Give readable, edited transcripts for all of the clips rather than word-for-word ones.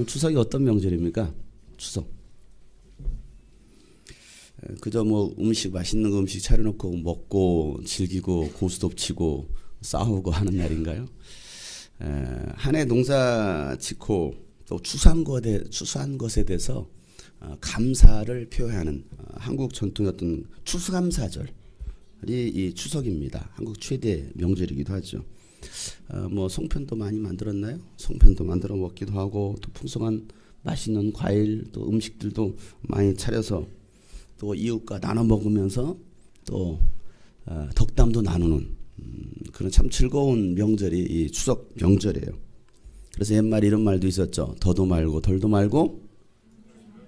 여러분 추석이 어떤 명절입니까? 추석. 그저 뭐 음식 맛있는 거 음식 차려놓고 먹고 즐기고 고스톱 치고 싸우고 하는 날인가요? 한 해 농사 짓고 또 추수한 것에 대해서 감사를 표현하는 한국 전통의 어떤 추수감사절이 이 추석입니다. 한국 최대 명절이기도 하죠. 뭐 송편도 많이 만들었나요? 송편도 만들어 먹기도 하고 또 풍성한 맛있는 과일 또 음식들도 많이 차려서 또 이웃과 나눠 먹으면서 또 덕담도 나누는 그런 참 즐거운 명절이 이 추석 명절이에요. 그래서 옛말에 이런 말도 있었죠. 더도 말고 덜도 말고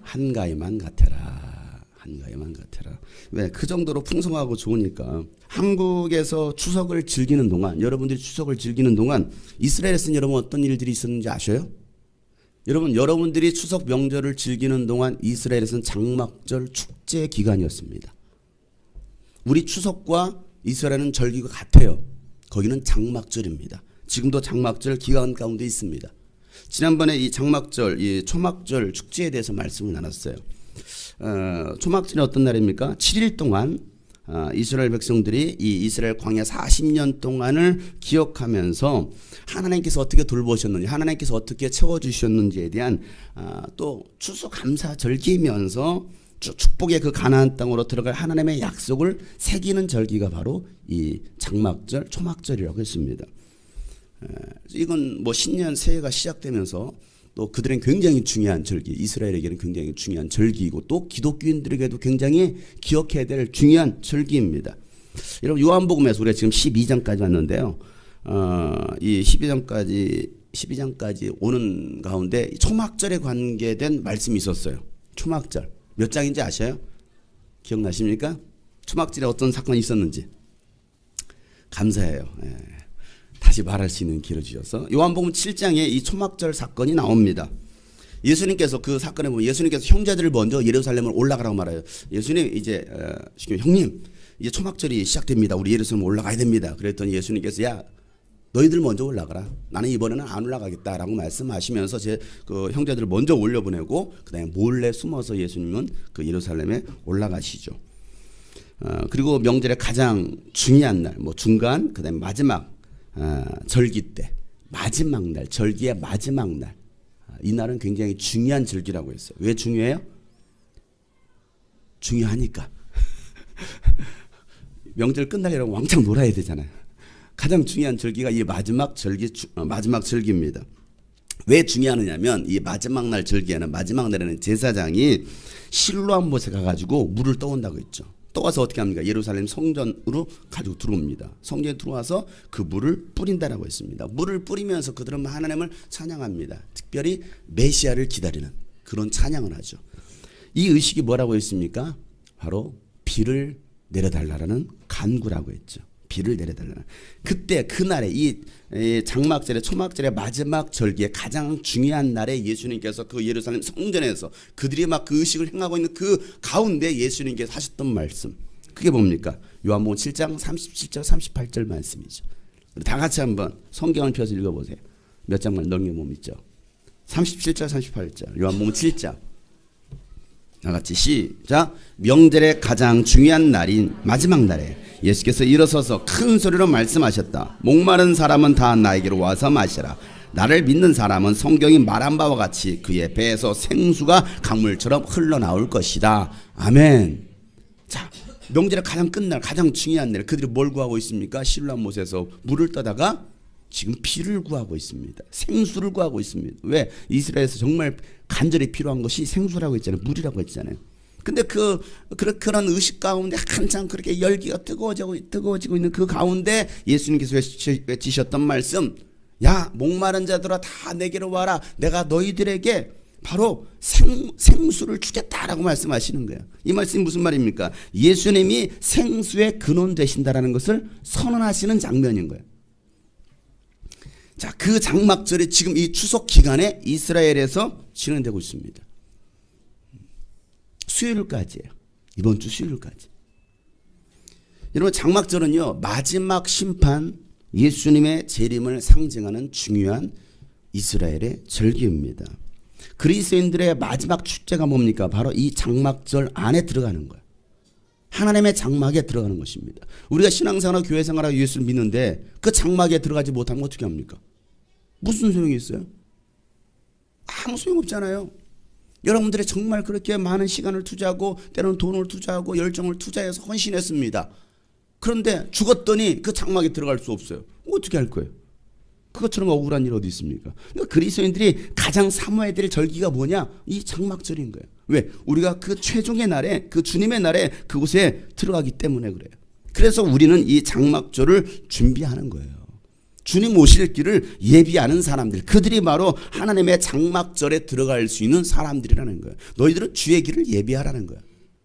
한가위만 같아라. 한가위만 같아라. 왜? 그 정도로 풍성하고 좋으니까. 한국에서 추석을 즐기는 동안, 여러분들이 추석을 즐기는 동안 이스라엘에서는 여러분 어떤 일들이 있었는지 아셔요? 여러분들이 추석 명절을 즐기는 동안 이스라엘에서는 장막절 축제 기간이었습니다. 우리 추석과 이스라엘은 절기가 같아요. 거기는 장막절입니다. 지금도 장막절 기간 가운데 있습니다. 지난번에 이 장막절, 이 초막절 축제에 대해서 말씀을 나눴어요. 초막절이 어떤 날입니까? 7일 동안 이스라엘 백성들이 이 이스라엘 광야 40년 동안을 기억하면서 하나님께서 어떻게 돌보셨는지, 하나님께서 어떻게 채워주셨는지에 대한 또 추수감사절기이면서 축복의 그 가나안 땅으로 들어갈 하나님의 약속을 새기는 절기가 바로 이 장막절, 초막절이라고 했습니다. 이건 뭐 신년 새해가 시작되면서 또 그들은 굉장히 중요한 절기, 이스라엘에게는 굉장히 중요한 절기이고 또 기독교인들에게도 굉장히 기억해야 될 중요한 절기입니다. 여러분 요한복음에서 우리가 지금 12장까지 왔는데요. 이 12장까지 오는 가운데 초막절에 관계된 말씀이 있었어요. 초막절 몇 장인지 아셔요? 기억나십니까? 초막절에 어떤 사건이 있었는지. 감사해요. 다시 말할 수 있는 기회를 주셔서 요한복음 7장에 이 초막절 사건이 나옵니다. 예수님께서 그 사건에 보면 예수님께서 형제들을 먼저 예루살렘을 올라가라고 말해요. 예수님 이제 형님 이제 초막절이 시작됩니다. 우리 예루살렘 올라가야 됩니다. 그랬더니 예수님께서 야 너희들 먼저 올라가라. 나는 이번에는 안 올라가겠다라고 말씀하시면서 제 그 형제들을 먼저 올려보내고 그다음에 몰래 숨어서 예수님은 그 예루살렘에 올라가시죠. 그리고 명절의 가장 중요한 날, 뭐 중간 그다음에 마지막 절기 때 마지막 날, 절기의 마지막 날, 이 날은 굉장히 중요한 절기라고 했어요. 왜 중요해요? 중요하니까. 명절 끝나려면 왕창 놀아야 되잖아요. 가장 중요한 절기가 이 마지막 절기입니다. 왜 중요하냐면 이 마지막 날 절기에는 마지막 날에는 제사장이 실로암 못에 가가지고 물을 떠온다고 했죠. 떠와서 어떻게 합니까? 예루살렘 성전으로 가지고 들어옵니다. 성전에 들어와서 그 물을 뿌린다라고 했습니다. 물을 뿌리면서 그들은 하나님을 찬양합니다. 특별히 메시아를 기다리는 그런 찬양을 하죠. 이 의식이 뭐라고 했습니까? 바로 비를 내려달라는 간구라고 했죠. 비를 내려달라는. 그때 그날에 이 장막절의 초막절의 마지막 절기에 가장 중요한 날에 예수님께서 그 예루살렘 성전에서 그들이 막 그 의식을 행하고 있는 그 가운데 예수님께서 하셨던 말씀, 그게 뭡니까? 요한복음 7장 37절 38절 말씀이죠. 다 같이 한번 성경을 펴서 읽어보세요. 몇 장만 넘겨보면 있죠. 37절 38절 요한복음 7장 다 같이 시작. 명절의 가장 중요한 날인 마지막 날에 예수께서 일어서서 큰 소리로 말씀하셨다. 목마른 사람은 다 나에게로 와서 마시라. 나를 믿는 사람은 성경이 말한 바와 같이 그의 배에서 생수가 강물처럼 흘러나올 것이다. 아멘. 자, 명절의 가장 끝날 가장 중요한 날, 그들이 뭘 구하고 있습니까? 실로암 못에서 물을 떠다가 지금 비를 구하고 있습니다. 생수를 구하고 있습니다. 왜? 이스라엘에서 정말 간절히 필요한 것이 생수라고 했잖아요. 물이라고 했잖아요. 근데 그런 의식 가운데 한참 그렇게 열기가 뜨거워지고 있는 그 가운데 예수님께서 외치셨던 말씀, 야 목마른 자들아 다 내게로 와라. 내가 너희들에게 바로 생수를 주겠다라고 말씀하시는 거예요. 이 말씀이 무슨 말입니까? 예수님이 생수의 근원 되신다라는 것을 선언하시는 장면인 거예요. 자, 그 장막절이 지금 이 추석 기간에 이스라엘에서 진행되고 있습니다. 수요일까지예요. 이번 주 수요일까지. 여러분 장막절은요 마지막 심판, 예수님의 재림을 상징하는 중요한 이스라엘의 절기입니다. 그리스도인들의 마지막 축제가 뭡니까? 바로 이 장막절 안에 들어가는 거예요. 하나님의 장막에 들어가는 것입니다. 우리가 신앙생활하고 교회생활하고 예수를 믿는데 그 장막에 들어가지 못하면 어떻게 합니까? 무슨 소용이 있어요? 아무 소용없잖아요. 여러분들이 정말 그렇게 많은 시간을 투자하고 때로는 돈을 투자하고 열정을 투자해서 헌신했습니다. 그런데 죽었더니 그 장막에 들어갈 수 없어요. 어떻게 할 거예요? 그것처럼 억울한 일 어디 있습니까? 그러니까 그리스도인들이 가장 사모해야 될 절기가 뭐냐? 이 장막절인 거예요. 왜? 우리가 그 최종의 날에, 그 주님의 날에 그곳에 들어가기 때문에 그래요. 그래서 우리는 이 장막절을 준비하는 거예요. 주님 오실 길을 예비하는 사람들, 그들이 바로 하나님의 장막절에 들어갈 수 있는 사람들이라는 거예요. 너희들은 주의 길을 예비하라는 거예요.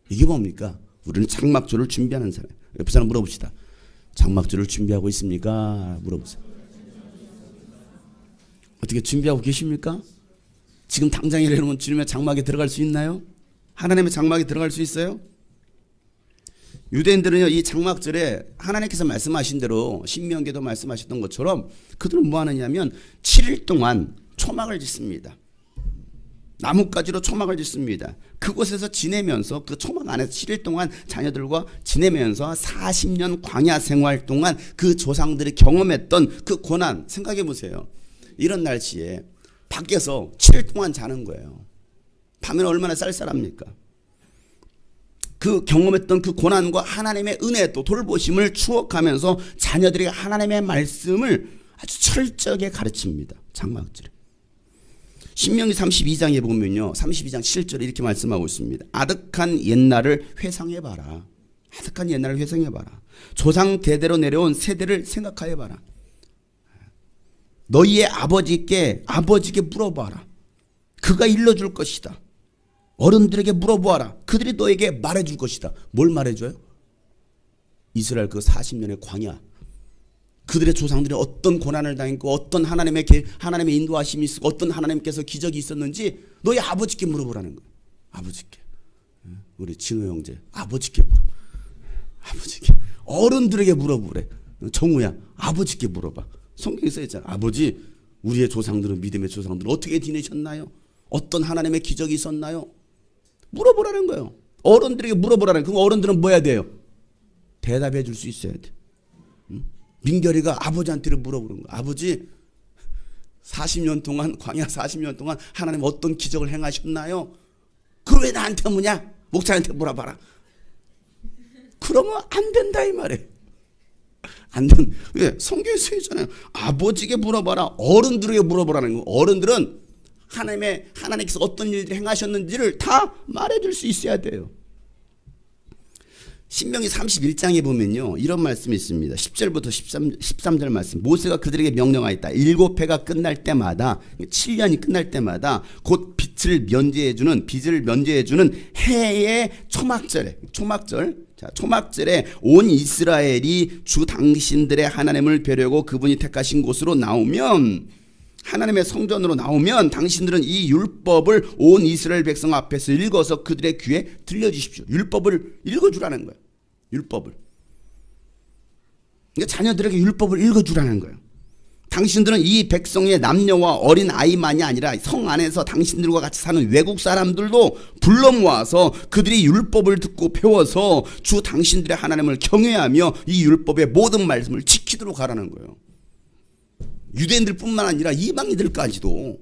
이게 뭡니까? 우리는 장막절을 준비하는 사람. 옆에 사람 물어봅시다. 장막절을 준비하고 있습니까? 물어보세요. 어떻게 준비하고 계십니까? 지금 당장이라면 주님의 장막에 들어갈 수 있나요? 하나님의 장막에 들어갈 수 있어요? 유대인들은요, 이 장막절에 하나님께서 말씀하신 대로 신명기도 말씀하셨던 것처럼 그들은 뭐 하느냐면 7일 동안 초막을 짓습니다. 나뭇가지로 초막을 짓습니다. 그곳에서 지내면서 그 초막 안에서 7일 동안 자녀들과 지내면서 40년 광야 생활 동안 그 조상들이 경험했던 그 고난 생각해 보세요. 이런 날씨에 밖에서 7일 동안 자는 거예요. 밤에는 얼마나 쌀쌀합니까? 그 경험했던 그 고난과 하나님의 은혜 또 돌보심을 추억하면서 자녀들에게 하나님의 말씀을 아주 철저하게 가르칩니다. 장막절에. 신명기 32장에 보면요, 32장 7절에 이렇게 말씀하고 있습니다. 아득한 옛날을 회상해봐라. 아득한 옛날을 회상해봐라. 조상 대대로 내려온 세대를 생각해봐라. 너희의 아버지께 물어봐라. 그가 일러줄 것이다. 어른들에게 물어보아라. 그들이 너에게 말해줄 것이다. 뭘 말해줘요? 이스라엘 그 40년의 광야, 그들의 조상들이 어떤 고난을 당했고 어떤 하나님의 인도하심이 있었고 어떤 하나님께서 기적이 있었는지 너희 아버지께 물어보라는 거예요. 아버지께. 우리 진호 형제 아버지께 물어. 아버지께. 어른들에게 물어보래. 정우야 아버지께 물어봐. 성경에 써있잖아. 아버지, 우리의 조상들은, 믿음의 조상들은 어떻게 지내셨나요? 어떤 하나님의 기적이 있었나요? 물어보라는 거예요. 어른들에게 물어보라는 거예요. 그럼 어른들은 뭐 해야 돼요? 대답해 줄 수 있어야 돼. 민결이가 아버지한테 물어보는 거예요. 아버지, 40년 동안, 광야 40년 동안 하나님 어떤 기적을 행하셨나요? 그걸 왜 나한테 묻냐? 목사한테 물어봐라. 그러면 안 된다 이 말이에요. 안 된. 왜? 성경에 쓰여있잖아요. 아버지에게 물어봐라. 어른들에게 물어보라는 거. 어른들은 하나님께서 어떤 일을 행하셨는지를 다 말해줄 수 있어야 돼요. 신명기 31장에 보면요, 이런 말씀이 있습니다. 10절부터 13절 말씀. 모세가 그들에게 명령하였다. 7해가 끝날 때마다, 7년이 끝날 때마다 곧 빚을 면제해주는 해의 초막절에, 초막절에 온 이스라엘이 주 당신들의 하나님을 뵈려고 그분이 택하신 곳으로 나오면, 하나님의 성전으로 나오면 당신들은 이 율법을 온 이스라엘 백성 앞에서 읽어서 그들의 귀에 들려주십시오. 율법을 읽어주라는 거예요. 율법을. 그러니까 자녀들에게 율법을 읽어주라는 거예요. 당신들은 이 백성의 남녀와 어린 아이만이 아니라 성 안에서 당신들과 같이 사는 외국 사람들도 불러 모아서 그들이 율법을 듣고 배워서 주 당신들의 하나님을 경외하며 이 율법의 모든 말씀을 지키도록 하라는 거예요. 유대인들뿐만 아니라 이방인들까지도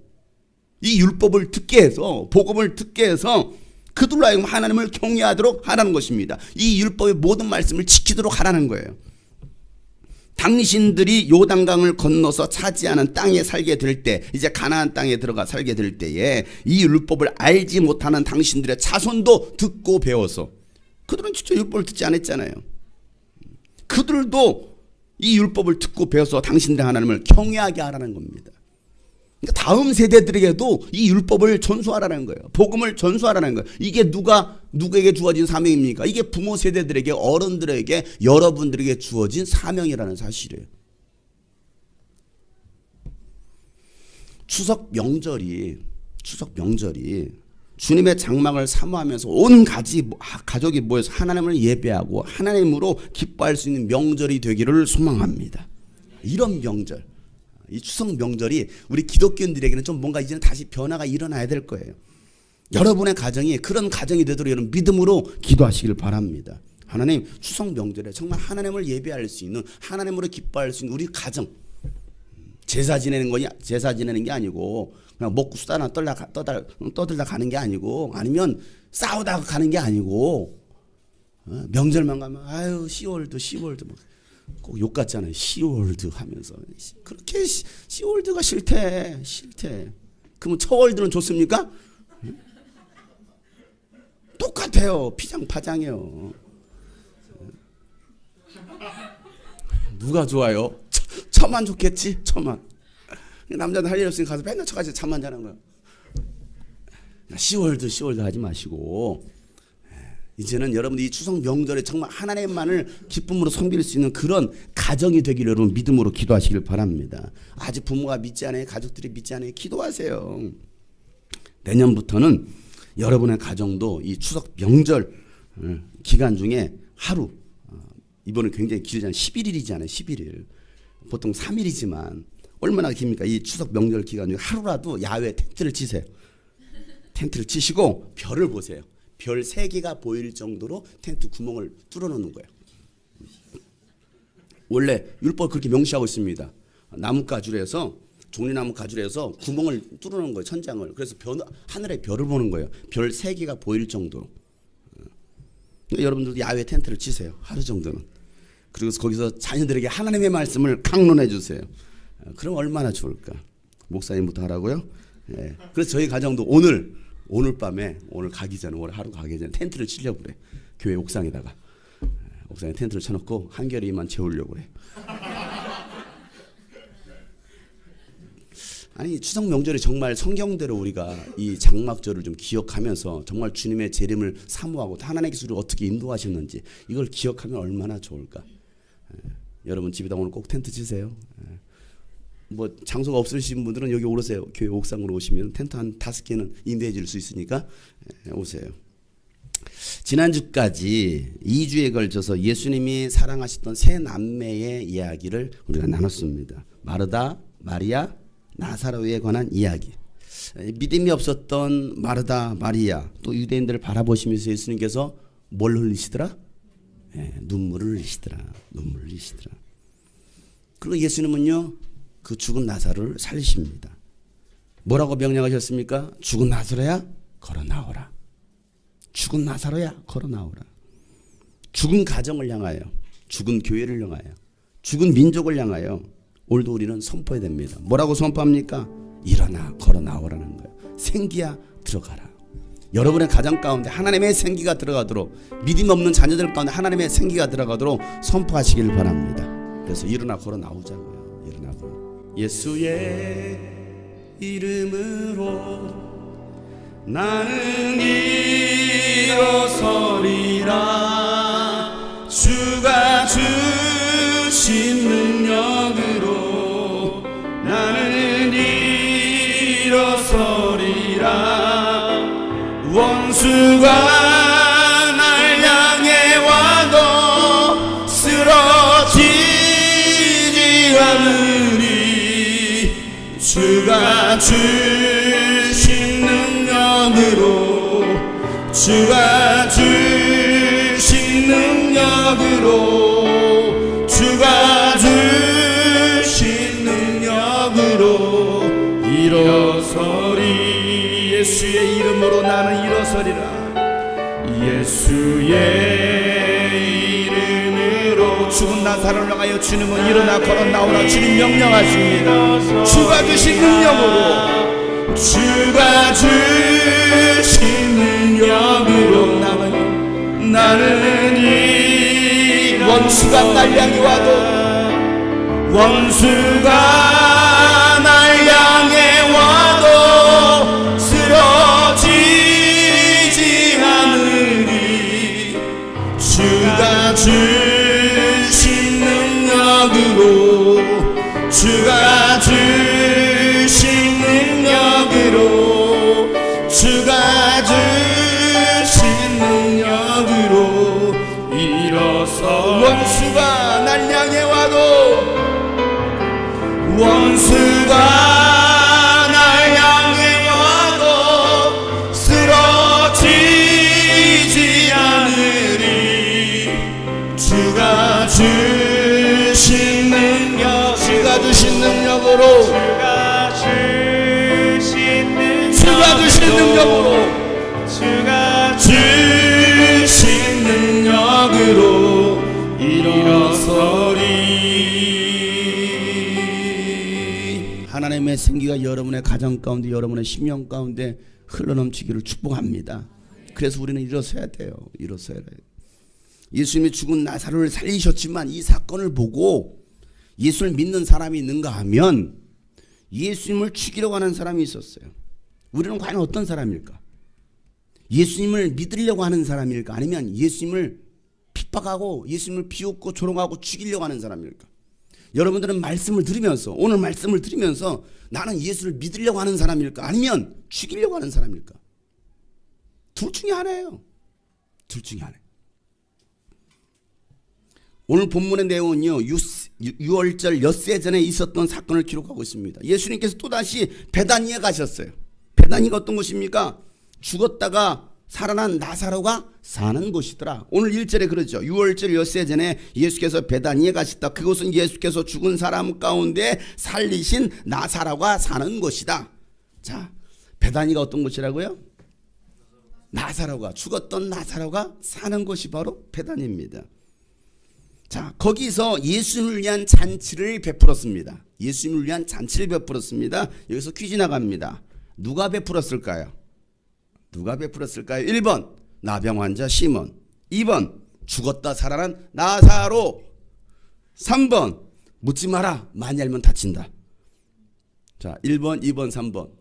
이 율법을 듣게 해서, 복음을 듣게 해서 그들로 하여금 하나님을 경외하도록 하라는 것입니다. 이 율법의 모든 말씀을 지키도록 하라는 거예요. 당신들이 요단강을 건너서 차지하는 땅에 살게 될 때, 이제 가나안 땅에 들어가 살게 될 때에 이 율법을 알지 못하는 당신들의 자손도 듣고 배워서, 그들은 진짜 율법을 듣지 않았잖아요. 그들도 이 율법을 듣고 배워서 당신들의 하나님을 경외하게 하라는 겁니다. 그러니까 다음 세대들에게도 이 율법을 전수하라는 거예요. 복음을 전수하라는 거예요. 이게 누구에게 주어진 사명입니까? 이게 부모 세대들에게, 어른들에게, 여러분들에게 주어진 사명이라는 사실이에요. 추석 명절이 주님의 장막을 사모하면서 온 가족이 모여서 하나님을 예배하고 하나님으로 기뻐할 수 있는 명절이 되기를 소망합니다. 이런 명절, 이 추석 명절이 우리 기독교인들에게는 좀 뭔가 이제는 다시 변화가 일어나야 될 거예요. 여러분의 가정이 그런 가정이 되도록 여러분 믿음으로 기도하시길 바랍니다. 하나님, 추석 명절에 정말 하나님을 예배할 수 있는, 하나님으로 기뻐할 수 있는 우리 가정, 제사 지내는 게 아니고 그냥 먹고 수다나 떠들다 가는 게 아니고, 아니면 싸우다가 가는 게 아니고, 명절만 가면 아유 시월드 꼭 욕 같잖아요. 시월드 하면서 그렇게 시월드가 싫대. 그러면 처월드는 좋습니까? 똑같아요. 피장파장이요. 누가 좋아요? 처만 좋겠지. 처만. 남자는 할 일 없으니까 가서 맨날 저같이 잠만 자는 거야. 시월드 하지 마시고, 이제는 여러분들이 이 추석 명절에 정말 하나님만을 기쁨으로 섬길 수 있는 그런 가정이 되기를 여러분 믿음으로 기도하시길 바랍니다. 아직 부모가 믿지 않아요. 가족들이 믿지 않아요. 기도하세요. 내년부터는 여러분의 가정도 이 추석 명절 기간 중에 하루, 이번에 굉장히 길잖아요. 11일이잖아요. 11일. 보통 3일이지만 얼마나 깁니까? 이 추석 명절 기간 중에 하루라도 야외 텐트를 치세요. 텐트를 치시고 별을 보세요. 별 3개가 보일 정도로 텐트 구멍을 뚫어놓는 거예요. 원래 율법 그렇게 명시하고 있습니다. 나무 가죽에서, 종려나무 가죽에서 구멍을 뚫어놓은 거예요. 천장을. 그래서 하늘에 별을 보는 거예요. 별 3개가 보일 정도로. 그러니까 여러분들도 야외 텐트를 치세요. 하루 정도는. 그리고 거기서 자녀들에게 하나님의 말씀을 강론해 주세요. 그럼 얼마나 좋을까. 목사님부터 하라고요. 네. 그래서 저희 가정도 오늘 밤에, 오늘 하루 가기 전에 텐트를 치려고 그래. 교회 옥상에다가. 옥상에 텐트를 쳐놓고 한겨레만 재우려고 그래. 아니, 추석 명절에 정말 성경대로 우리가 이 장막절을 좀 기억하면서 정말 주님의 재림을 사모하고 하나님의 기술을 어떻게 인도하셨는지 이걸 기억하면 얼마나 좋을까. 여러분 집에다 오늘 꼭 텐트 치세요. 뭐 장소가 없으신 분들은 여기 오세요. 교회 옥상으로 오시면 텐트 한 5개는 임대해 줄 수 있으니까 오세요. 지난주까지 2주에 걸쳐서 예수님이 사랑하셨던 세 남매의 이야기를 우리가 나눴습니다. 마르다, 마리아, 나사로에 관한 이야기. 믿음이 없었던 마르다, 마리아, 또 유대인들을 바라보시면서 예수님께서 뭘 흘리시더라? 눈물을 흘리시더라. 그리고 예수님은요, 그 죽은 나사로를 살리십니다. 뭐라고 명령하셨습니까? 죽은 나사로야 걸어 나오라. 죽은 나사로야 걸어 나오라. 죽은 가정을 향하여, 죽은 교회를 향하여, 죽은 민족을 향하여 오늘도 우리는 선포해야 됩니다. 뭐라고 선포합니까? 일어나 걸어 나오라는 거예요. 생기야 들어가라. 여러분의 가정 가운데 하나님의 생기가 들어가도록, 믿음 없는 자녀들 가운데 하나님의 생기가 들어가도록 선포하시기를 바랍니다. 그래서 일어나 걸어 나오자고요. 일어나 걸어. 예수의 이름으로 나는 일어서리라. 주가 주신 능력으로 나는 일어서리라. 원수가 날 향해 와도 쓰러지지 않으리. 주가 주신 능력으로, 주가 주신 능력으로, 주가 주신 능력으로 일어서리. 예수의 이름으로 나는 일어서리라. 예수의 이름으로 죽은 나사로를 향하여 주님은 일어나 걸어 나오라. 주님 명령하십니다. 주가 주신 능력으로, 주가 주신 능력으로 나는 이 원수가 날 향해 와도, 원수가 날 향해 와도 쓰러지지 않으리. 주가 주신 능력으로, 주가 주신 능력으로, 주가 주신 능력으로 일어서. 원수가 날 향해 와도, 원수 능력으로 주가 주신 능력으로 주가 주신 능력으로 일어서리. 하나님의 생기가 여러분의 가정 가운데 여러분의 심령 가운데 흘러넘치기를 축복합니다. 그래서 우리는 일어서야 돼요. 일어서야 돼요. 예수님이 죽은 나사로를 살리셨지만 이 사건을 보고 예수를 믿는 사람이 있는가 하면 예수님을 죽이려고 하는 사람이 있었어요. 우리는 과연 어떤 사람일까? 예수님을 믿으려고 하는 사람일까? 아니면 예수님을 핍박하고 예수님을 비웃고 조롱하고 죽이려고 하는 사람일까? 여러분들은 말씀을 들으면서 오늘 말씀을 들으면서 나는 예수를 믿으려고 하는 사람일까? 아니면 죽이려고 하는 사람일까? 둘 중에 하나예요. 둘 중에 하나. 오늘 본문의 내용은요, 유월절 엿새 전에 있었던 사건을 기록하고 있습니다. 예수님께서 또다시 베다니에 가셨어요. 베다니가 어떤 곳입니까? 죽었다가 살아난 나사로가 사는 곳이더라. 오늘 1절에 그러죠. 유월절 엿새 전에 예수께서 베다니에 가셨다. 그곳은 예수께서 죽은 사람 가운데 살리신 나사로가 사는 곳이다. 자, 베다니가 어떤 곳이라고요? 나사로가, 죽었던 나사로가 사는 곳이 바로 베다니입니다. 자, 거기서 예수님을 위한 잔치를 베풀었습니다. 예수님을 위한 잔치를 베풀었습니다. 여기서 퀴즈 나갑니다. 누가 베풀었을까요? 누가 베풀었을까요? 1번 나병 환자 시몬, 2번 죽었다 살아난 나사로, 3번 묻지 마라 많이 알면 다친다. 자, 1번 2번 3번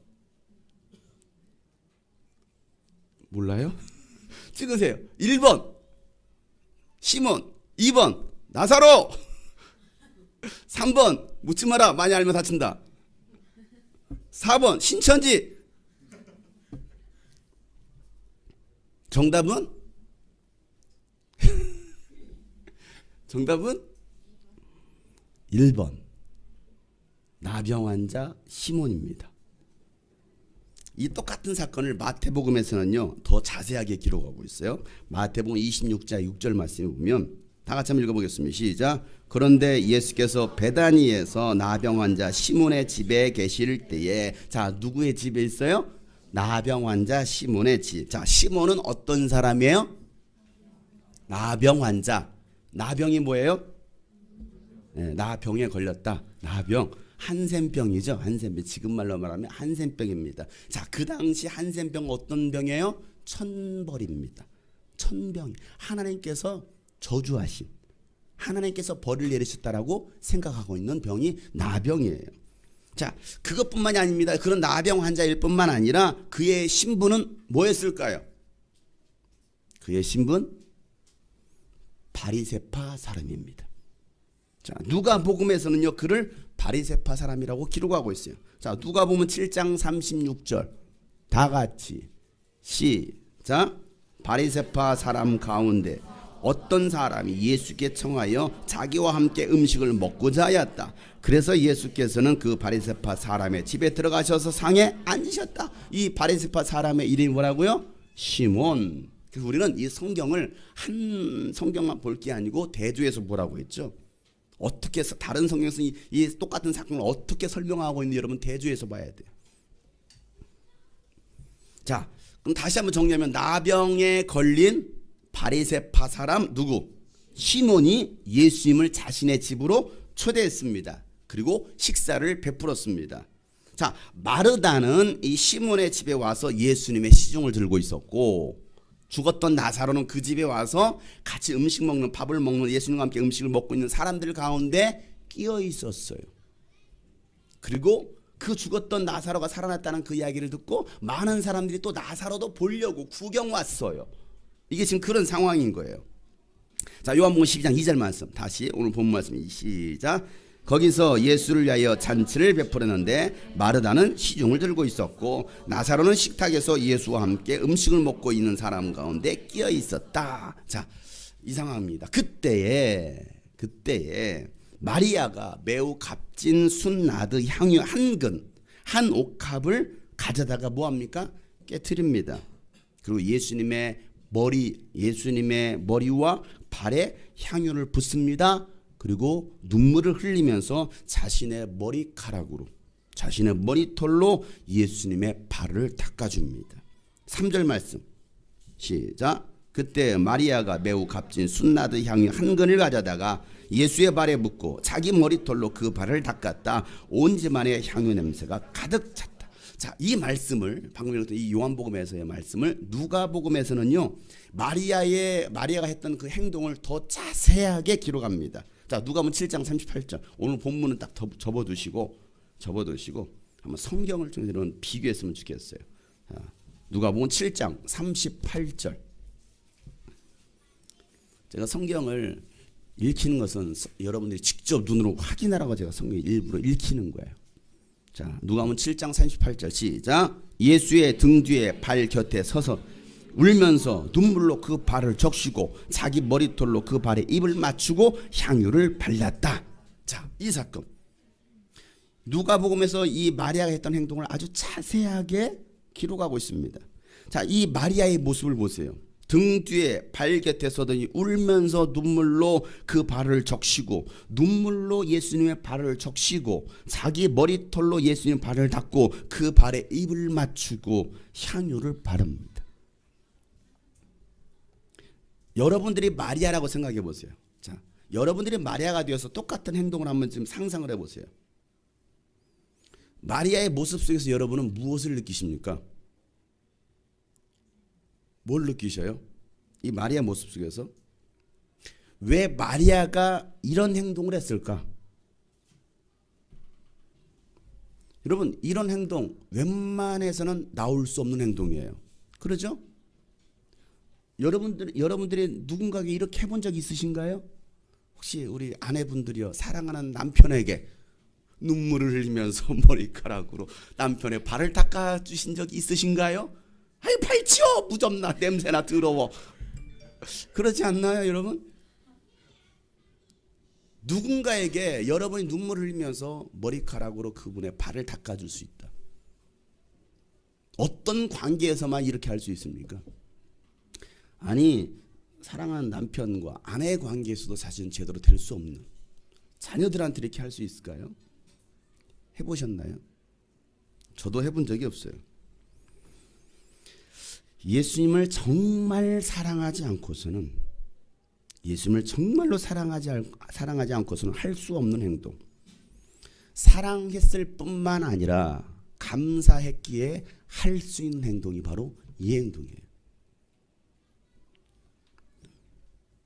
몰라요? 찍으세요. 1번 시몬, 2번 나사로, 3번 묻지 마라 많이 알면 다친다, 4번 신천지. 정답은? 정답은 1번 나병 환자 시몬입니다. 이 똑같은 사건을 마태복음에서는요 더 자세하게 기록하고 있어요. 마태복음 26장 6절 말씀을 보면 다 같이 한번 읽어보겠습니다. 시작. 그런데 예수께서 베다니에서 나병 환자 시몬의 집에 계실 때에, 자, 누구의 집에 있어요? 나병 환자 시몬의 집. 자, 시몬은 어떤 사람이에요? 나병 환자. 나병이 뭐예요? 네, 나병에 걸렸다. 나병. 한센병이죠. 한센병. 지금 말로 말하면 한센병입니다. 자, 그 당시 한센병 어떤 병이에요? 천벌입니다. 천병. 하나님께서 저주하신, 하나님께서 벌을 내리셨다라고 생각하고 있는 병이 나병이에요. 자, 그것뿐만이 아닙니다. 그런 나병 환자일 뿐만 아니라 그의 신분은 뭐였을까요? 그의 신분 바리새파 사람입니다. 자, 누가복음에서는요 그를 바리새파 사람이라고 기록하고 있어요. 자, 누가복음 7장 36절 다 같이 시작. 바리새파 사람 가운데 어떤 사람이 예수께 청하여 자기와 함께 음식을 먹고자 하였다. 그래서 예수께서는 그 바리새파 사람의 집에 들어가셔서 상에 앉으셨다. 이 바리새파 사람의 이름이 뭐라고요? 시몬. 그래서 우리는 이 성경을 한 성경만 볼 게 아니고 대조해서 보라고 했죠. 어떻게 다른 성경에서 이 똑같은 사건을 어떻게 설명하고 있는지 여러분 대조해서 봐야 돼요. 자, 그럼 다시 한번 정리하면 나병에 걸린 바리새파 사람 누구? 시몬이 예수님을 자신의 집으로 초대했습니다. 그리고 식사를 베풀었습니다. 자, 마르다는 이 시몬의 집에 와서 예수님의 시중을 들고 있었고, 죽었던 나사로는 그 집에 와서 같이 음식 먹는, 밥을 먹는, 예수님과 함께 음식을 먹고 있는 사람들 가운데 끼어 있었어요. 그리고 그 죽었던 나사로가 살아났다는 그 이야기를 듣고 많은 사람들이 또 나사로도 보려고 구경 왔어요. 이게 지금 그런 상황인 거예요. 자, 요한복음 12장 2절 말씀, 다시 오늘 본문 말씀 시작. 거기서 예수를 위하여 잔치를 베풀었는데 마르다는 시중을 들고 있었고 나사로는 식탁에서 예수와 함께 음식을 먹고 있는 사람 가운데 끼어 있었다. 자, 이 상황입니다. 그때에 마리아가 매우 값진 순나드 향유 한 옥합을 가져다가 뭐합니까? 깨트립니다. 그리고 예수님의 머리와 발에 향유를 붓습니다. 그리고 눈물을 흘리면서 자신의 머리카락으로, 자신의 머리털로 예수님의 발을 닦아줍니다. 3절 말씀 시작. 그때 마리아가 매우 값진 순나드 향유 한 근을 가져다가 예수의 발에 묻고 자기 머리털로 그 발을 닦았다. 온 집안에 향유 냄새가 가득 찼다. 자, 이 말씀을 방금 읽었던 이 요한복음에서의 말씀을 누가복음에서는요, 마리아가 했던 그 행동을 더 자세하게 기록합니다. 자, 누가복음 7장 38절. 오늘 본문은 딱 접어두시고 한번 성경을 좀 이런 비교했으면 좋겠어요. 자, 누가복음 7장 38절. 제가 성경을 읽히는 것은 여러분들이 직접 눈으로 확인하라고 제가 성경을 일부러 읽히는 거예요. 자, 누가복음 7장 38절 시작. 예수의 등 뒤에 발 곁에 서서 울면서 눈물로 그 발을 적시고 자기 머리털로 그 발에 입을 맞추고 향유를 발랐다. 자, 이 사건 누가복음에서 이 마리아가 했던 행동을 아주 자세하게 기록하고 있습니다. 자, 이 마리아의 모습을 보세요. 등 뒤에 발 곁에 서더니 울면서 눈물로 그 발을 적시고, 눈물로 예수님의 발을 적시고, 자기 머리털로 예수님의 발을 닦고 그 발에 입을 맞추고 향유를 바릅니다. 여러분들이 마리아라고 생각해 보세요. 자, 여러분들이 마리아가 되어서 똑같은 행동을 한번 좀 상상을 해보세요. 마리아의 모습 속에서 여러분은 무엇을 느끼십니까? 뭘 느끼셔요? 이 마리아 모습 속에서 왜 마리아가 이런 행동을 했을까? 여러분, 이런 행동 웬만해서는 나올 수 없는 행동이에요. 그러죠? 여러분들이 누군가에게 이렇게 해본 적이 있으신가요? 혹시 우리 아내분들이요, 사랑하는 남편에게 눈물을 흘리면서 머리카락으로 남편의 발을 닦아주신 적이 있으신가요? 아이, 발 치워! 무섭나, 냄새나, 더러워. 그러지 않나요, 여러분? 누군가에게 여러분이 눈물을 흘리면서 머리카락으로 그분의 발을 닦아줄 수 있다. 어떤 관계에서만 이렇게 할 수 있습니까? 아니, 사랑하는 남편과 아내의 관계에서도 사실은 제대로 될 수 없는, 자녀들한테 이렇게 할 수 있을까요? 해보셨나요? 저도 해본 적이 없어요. 예수님을 정말 사랑하지 않고서는, 예수님을 정말로 사랑하지 않고서는 할 수 없는 행동, 사랑했을 뿐만 아니라 감사했기에 할 수 있는 행동이 바로 이 행동이에요.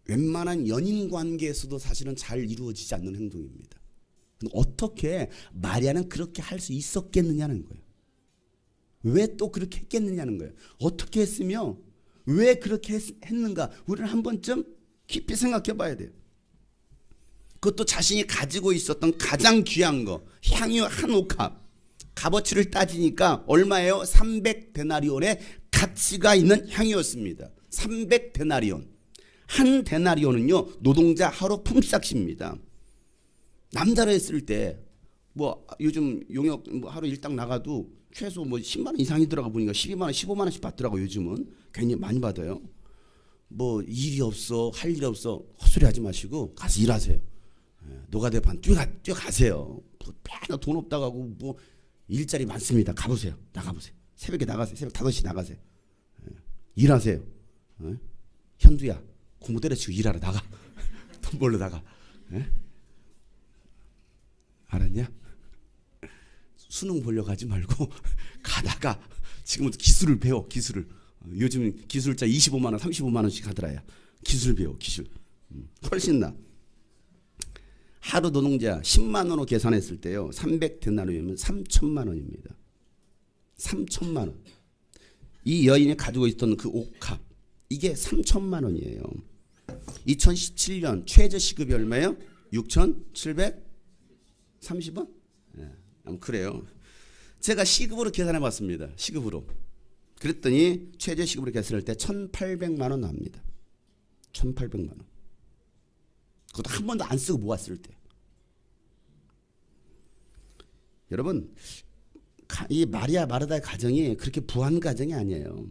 웬만한 연인 관계에서도 사실은 잘 이루어지지 않는 행동입니다. 어떻게 마리아는 그렇게 할 수 있었겠느냐는 거예요. 왜 또 그렇게 했겠느냐는 거예요. 어떻게 했으며 왜 그렇게 했는가, 우리는 한 번쯤 깊이 생각해 봐야 돼요. 그것도 자신이 가지고 있었던 가장 귀한 거, 향유 한 옥합, 값어치를 따지니까 얼마예요? 300데나리온의 가치가 있는 향유였습니다. 300데나리온. 한 데나리온은요, 노동자 하루 품삯입니다. 남자로 했을 때 뭐 요즘 용역 뭐 하루 일당 나가도 최소 뭐 10만 원 이상이 들어가 보니까 12만 원, 15만 원씩 받더라고. 요즘은 괜히 많이 받아요. 뭐 일이 없어, 할 일 없어, 헛소리 하지 마시고 가서 일하세요. 노가대판 뛰어가세요. 맨날 돈 없다고 하고 뭐 일자리 많습니다. 가보세요. 나가보세요. 새벽에 나가세요. 새벽 5시 나가세요. 일하세요. 현두야, 공부 때려치고 일하러 나가. 돈 벌러 나가. 알았냐? 수능 보려고 하지 말고 가다가 지금부터 기술을 배워. 기술을. 요즘 기술자 25만 원, 35만 원씩 하더라야. 기술 배워. 기술. 훨씬 나. 하루 노동자 10만 원으로 계산했을 때요, 300데나리온이면 3천만 원입니다. 3천만 원. 이 여인이 가지고 있던 그 옥합, 이게 3천만 원이에요. 2017년 최저 시급이 얼마예요? 6,730원? 그래요. 제가 시급으로 계산해 봤습니다. 시급으로. 그랬더니 최저 시급으로 계산할 때 1,800만 원 나옵니다. 1,800만 원. 그것도 한 번도 안 쓰고 모았을 때. 여러분, 이 마리아 마르다의 가정이 그렇게 부한 가정이 아니에요.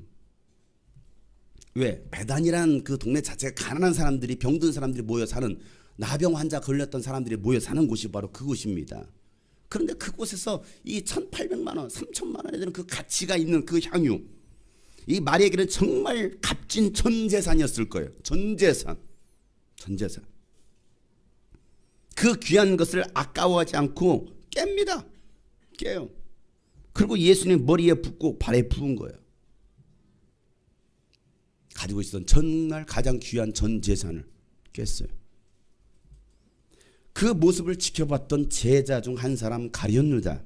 왜? 베단이란 그 동네 자체가 가난한 사람들이, 병든 사람들이 모여 사는 나병 환자 걸렸던 사람들이 모여 사는 곳이 바로 그곳입니다. 그런데 그곳에서 이 1,800만 원, 3,000만 원에 되는 그 가치가 있는 그 향유, 이 마리아에게는 정말 값진 전 재산이었을 거예요. 전 재산. 그 귀한 것을 아까워하지 않고 깹니다. 깨요. 그리고 예수님 머리에 붓고 발에 부은 거예요. 가지고 있었던 정말 가장 귀한 전 재산을 깼어요. 그 모습을 지켜봤던 제자 중 한 사람 가룟 유다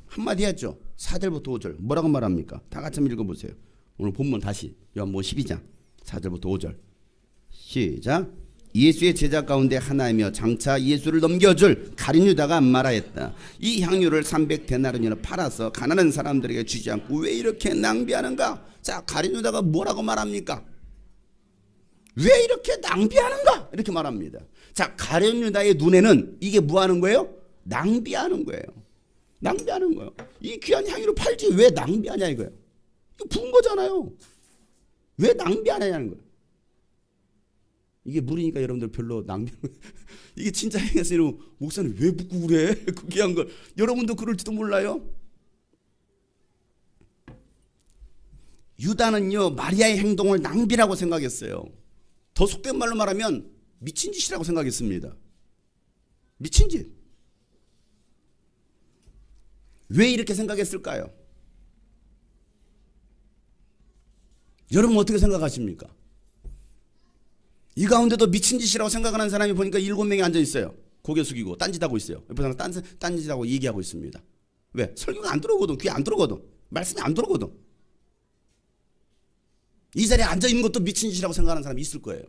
한마디 했죠. 4절부터 5절 뭐라고 말합니까? 다 같이 한번 읽어보세요. 오늘 본문 다시 요한복음 12장 4절부터 5절 시작. 예수의 제자 가운데 하나이며 장차 예수를 넘겨줄 가룟 유다가 말하였다. 이 향유를 300데나리온이나 팔아서 가난한 사람들에게 주지 않고 왜 이렇게 낭비하는가? 자, 가룟 유다가 뭐라고 말합니까? 왜 이렇게 낭비하는가? 이렇게 말합니다. 자, 가룟 유다의 눈에는 이게 뭐 하는 거예요? 낭비하는 거예요. 낭비하는 거예요. 이 귀한 향유를 팔지 왜 낭비하냐 이거예요. 이거 부은 거잖아요. 왜 낭비하냐는 거예요. 이게 물이니까 여러분들 별로 낭비하는 거예요. 이게 진짜 행했어요. 목사님 왜 붓고 그래? 그 귀한 걸. 여러분도 그럴지도 몰라요. 유다는요 마리아의 행동을 낭비라고 생각했어요. 더 속된 말로 말하면 미친 짓이라고 생각했습니다. 미친 짓. 왜 이렇게 생각했을까요? 여러분 어떻게 생각하십니까? 이 가운데도 미친 짓이라고 생각하는 사람이 보니까 7명이 앉아 있어요. 고개 숙이고 딴짓하고 있어요. 옆에 사람 딴짓하고 얘기하고 있습니다. 왜? 설교가 안 들어오거든. 귀에 안 들어오거든. 말씀이 안 들어오거든. 이 자리에 앉아 있는 것도 미친 짓이라고 생각하는 사람이 있을 거예요.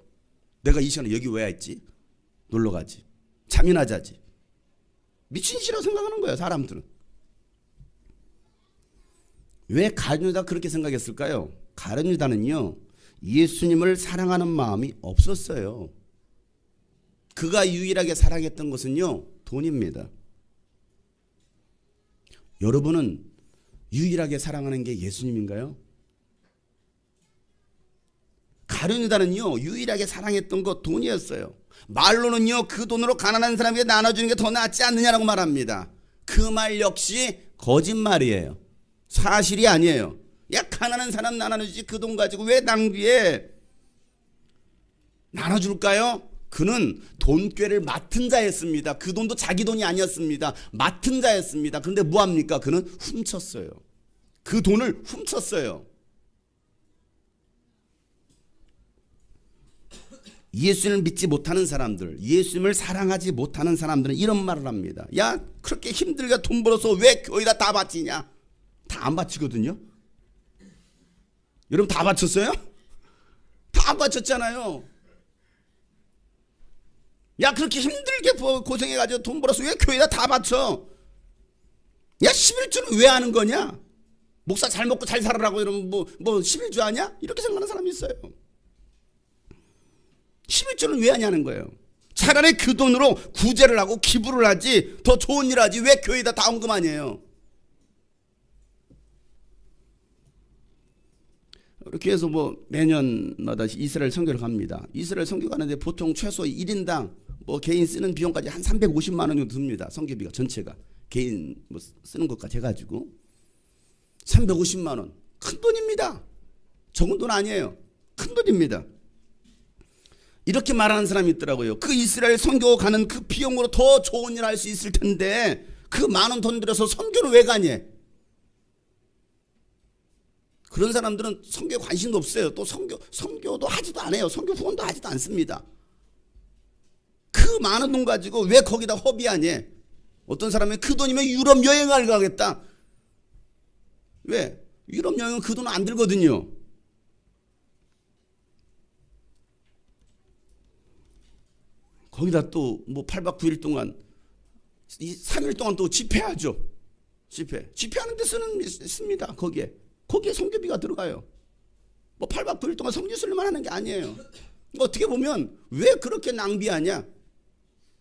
내가 이 시간에 여기 왜 있지? 놀러 가지. 잠이나 자지. 미친 짓이라고 생각하는 거예요. 사람들은. 왜 가룟 유다가 그렇게 생각했을까요? 가룟 유다는요 예수님을 사랑하는 마음이 없었어요. 그가 유일하게 사랑했던 것은요 돈입니다. 여러분은 유일하게 사랑하는 게 예수님인가요? 가룟 유다는요 유일하게 사랑했던 거 돈이었어요. 말로는요 그 돈으로 가난한 사람에게 나눠주는 게 더 낫지 않느냐라고 말합니다. 그 말 역시 거짓말이에요. 사실이 아니에요. 야 가난한 사람 나눠주지 그 돈 가지고 왜 낭비해? 나눠줄까요? 그는 돈꾀를 맡은 자였습니다. 그 돈도 자기 돈이 아니었습니다. 맡은 자였습니다. 그런데 뭐합니까? 그는 훔쳤어요. 그 돈을 훔쳤어요. 예수님을 믿지 못하는 사람들, 예수님을 사랑하지 못하는 사람들은 이런 말을 합니다. 야 그렇게 힘들게 돈 벌어서 왜 교회에다 다 바치냐? 다 안 바치거든요. 여러분 다 바쳤어요? 다 안 바쳤잖아요. 야 그렇게 힘들게 고생해가지고 돈 벌어서 왜 교회에다 다 바쳐? 야 11주는 왜 하는 거냐? 목사 잘 먹고 잘 살아라고 이러면 뭐 11주 하냐? 이렇게 생각하는 사람이 있어요. 11조는 왜 하냐는 거예요. 차라리 그 돈으로 구제를 하고 기부를 하지 더 좋은 일 하지 왜 교회에다 다 헌금 아니에요. 이렇게 해서 매년마다 이스라엘 선교를 갑니다. 이스라엘 선교 가는데 보통 최소 1인당 개인 쓰는 비용까지 한 350만 원 정도 듭니다. 선교비가 전체가 개인 쓰는 것까지 해가지고 350만 원 큰 돈입니다. 적은 돈 아니에요. 큰 돈입니다. 이렇게 말하는 사람이 있더라고요. 그 이스라엘 선교 가는 그 비용으로 더 좋은 일 할 수 있을 텐데 그 많은 돈 들여서 선교를 왜 가냐? 그런 사람들은 선교에 관심도 없어요. 또 선교도 하지도 않아요. 선교 후원도 하지도 않습니다. 그 많은 돈 가지고 왜 거기다 허비하냐? 어떤 사람은 그 돈이면 유럽 여행을 가겠다. 왜? 유럽 여행은 그 돈 안 들거든요. 거기다 또 8박 9일 동안 3일 동안 또 집회하죠. 집회하는 데 씁니다. 거기에 선교비가 들어가요. 8박 9일 동안 성지순례만 하는 게 아니에요. 어떻게 보면 왜 그렇게 낭비하냐?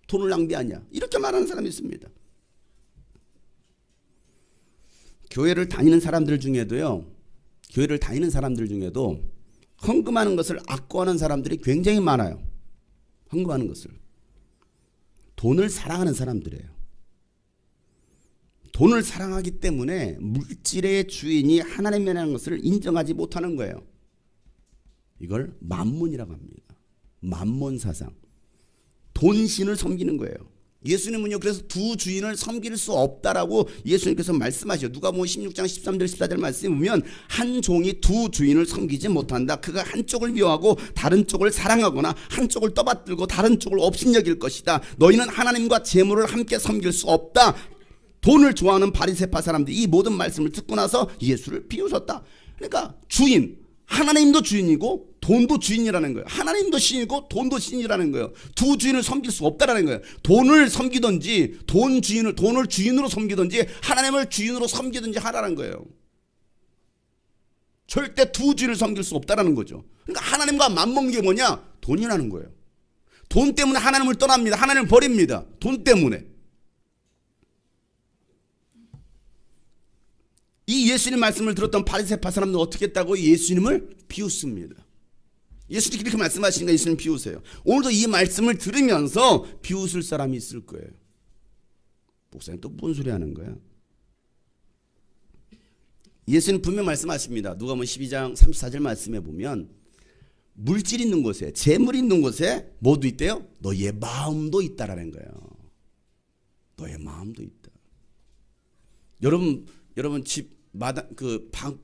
돈을 낭비하냐? 이렇게 말하는 사람이 있습니다. 교회를 다니는 사람들 중에도 헌금하는 것을 악고하는 사람들이 굉장히 많아요. 헌금하는 것을. 돈을 사랑하는 사람들이에요. 돈을 사랑하기 때문에 물질의 주인이 하나님이라는 것을 인정하지 못하는 거예요. 이걸 만몬이라고 합니다. 만몬 사상. 돈신을 섬기는 거예요. 예수님은요, 그래서 두 주인을 섬길 수 없다라고 예수님께서 말씀하셔요. 누가복음 16장 13절 14절 말씀에 보면 한 종이 두 주인을 섬기지 못한다. 그가 한쪽을 미워하고 다른 쪽을 사랑하거나 한쪽을 떠받들고 다른 쪽을 업신여길 것이다. 너희는 하나님과 재물을 함께 섬길 수 없다. 돈을 좋아하는 바리새파 사람들이 이 모든 말씀을 듣고 나서 예수를 비웃었다. 그러니까 주인, 하나님도 주인이고 돈도 주인이라는 거예요. 하나님도 신이고 돈도 신이라는 거예요. 두 주인을 섬길 수 없다라는 거예요. 돈을 섬기든지 돈을 주인으로 섬기든지 하나님을 주인으로 섬기든지 하라는 거예요. 절대 두 주인을 섬길 수 없다라는 거죠. 그러니까 하나님과 맞먹는 게 뭐냐? 돈이라는 거예요. 돈 때문에 하나님을 떠납니다. 하나님을 버립니다. 돈 때문에. 이 예수님 말씀을 들었던 바리새파 사람들은 어떻게 했다고? 예수님을 비웃습니다. 예수님이 그렇게 말씀하시니까 예수님 비웃으세요. 오늘도 이 말씀을 들으면서 비웃을 사람이 있을 거예요. 목사님 또 뭔 소리 하는 거야? 예수님 분명 말씀하십니다. 누가복음 12장 34절 말씀에 보면 물질 있는 곳에, 재물 있는 곳에 뭐도 있대요? 너의 마음도 있다라는 거예요. 너의 마음도 있다. 여러분 집 마당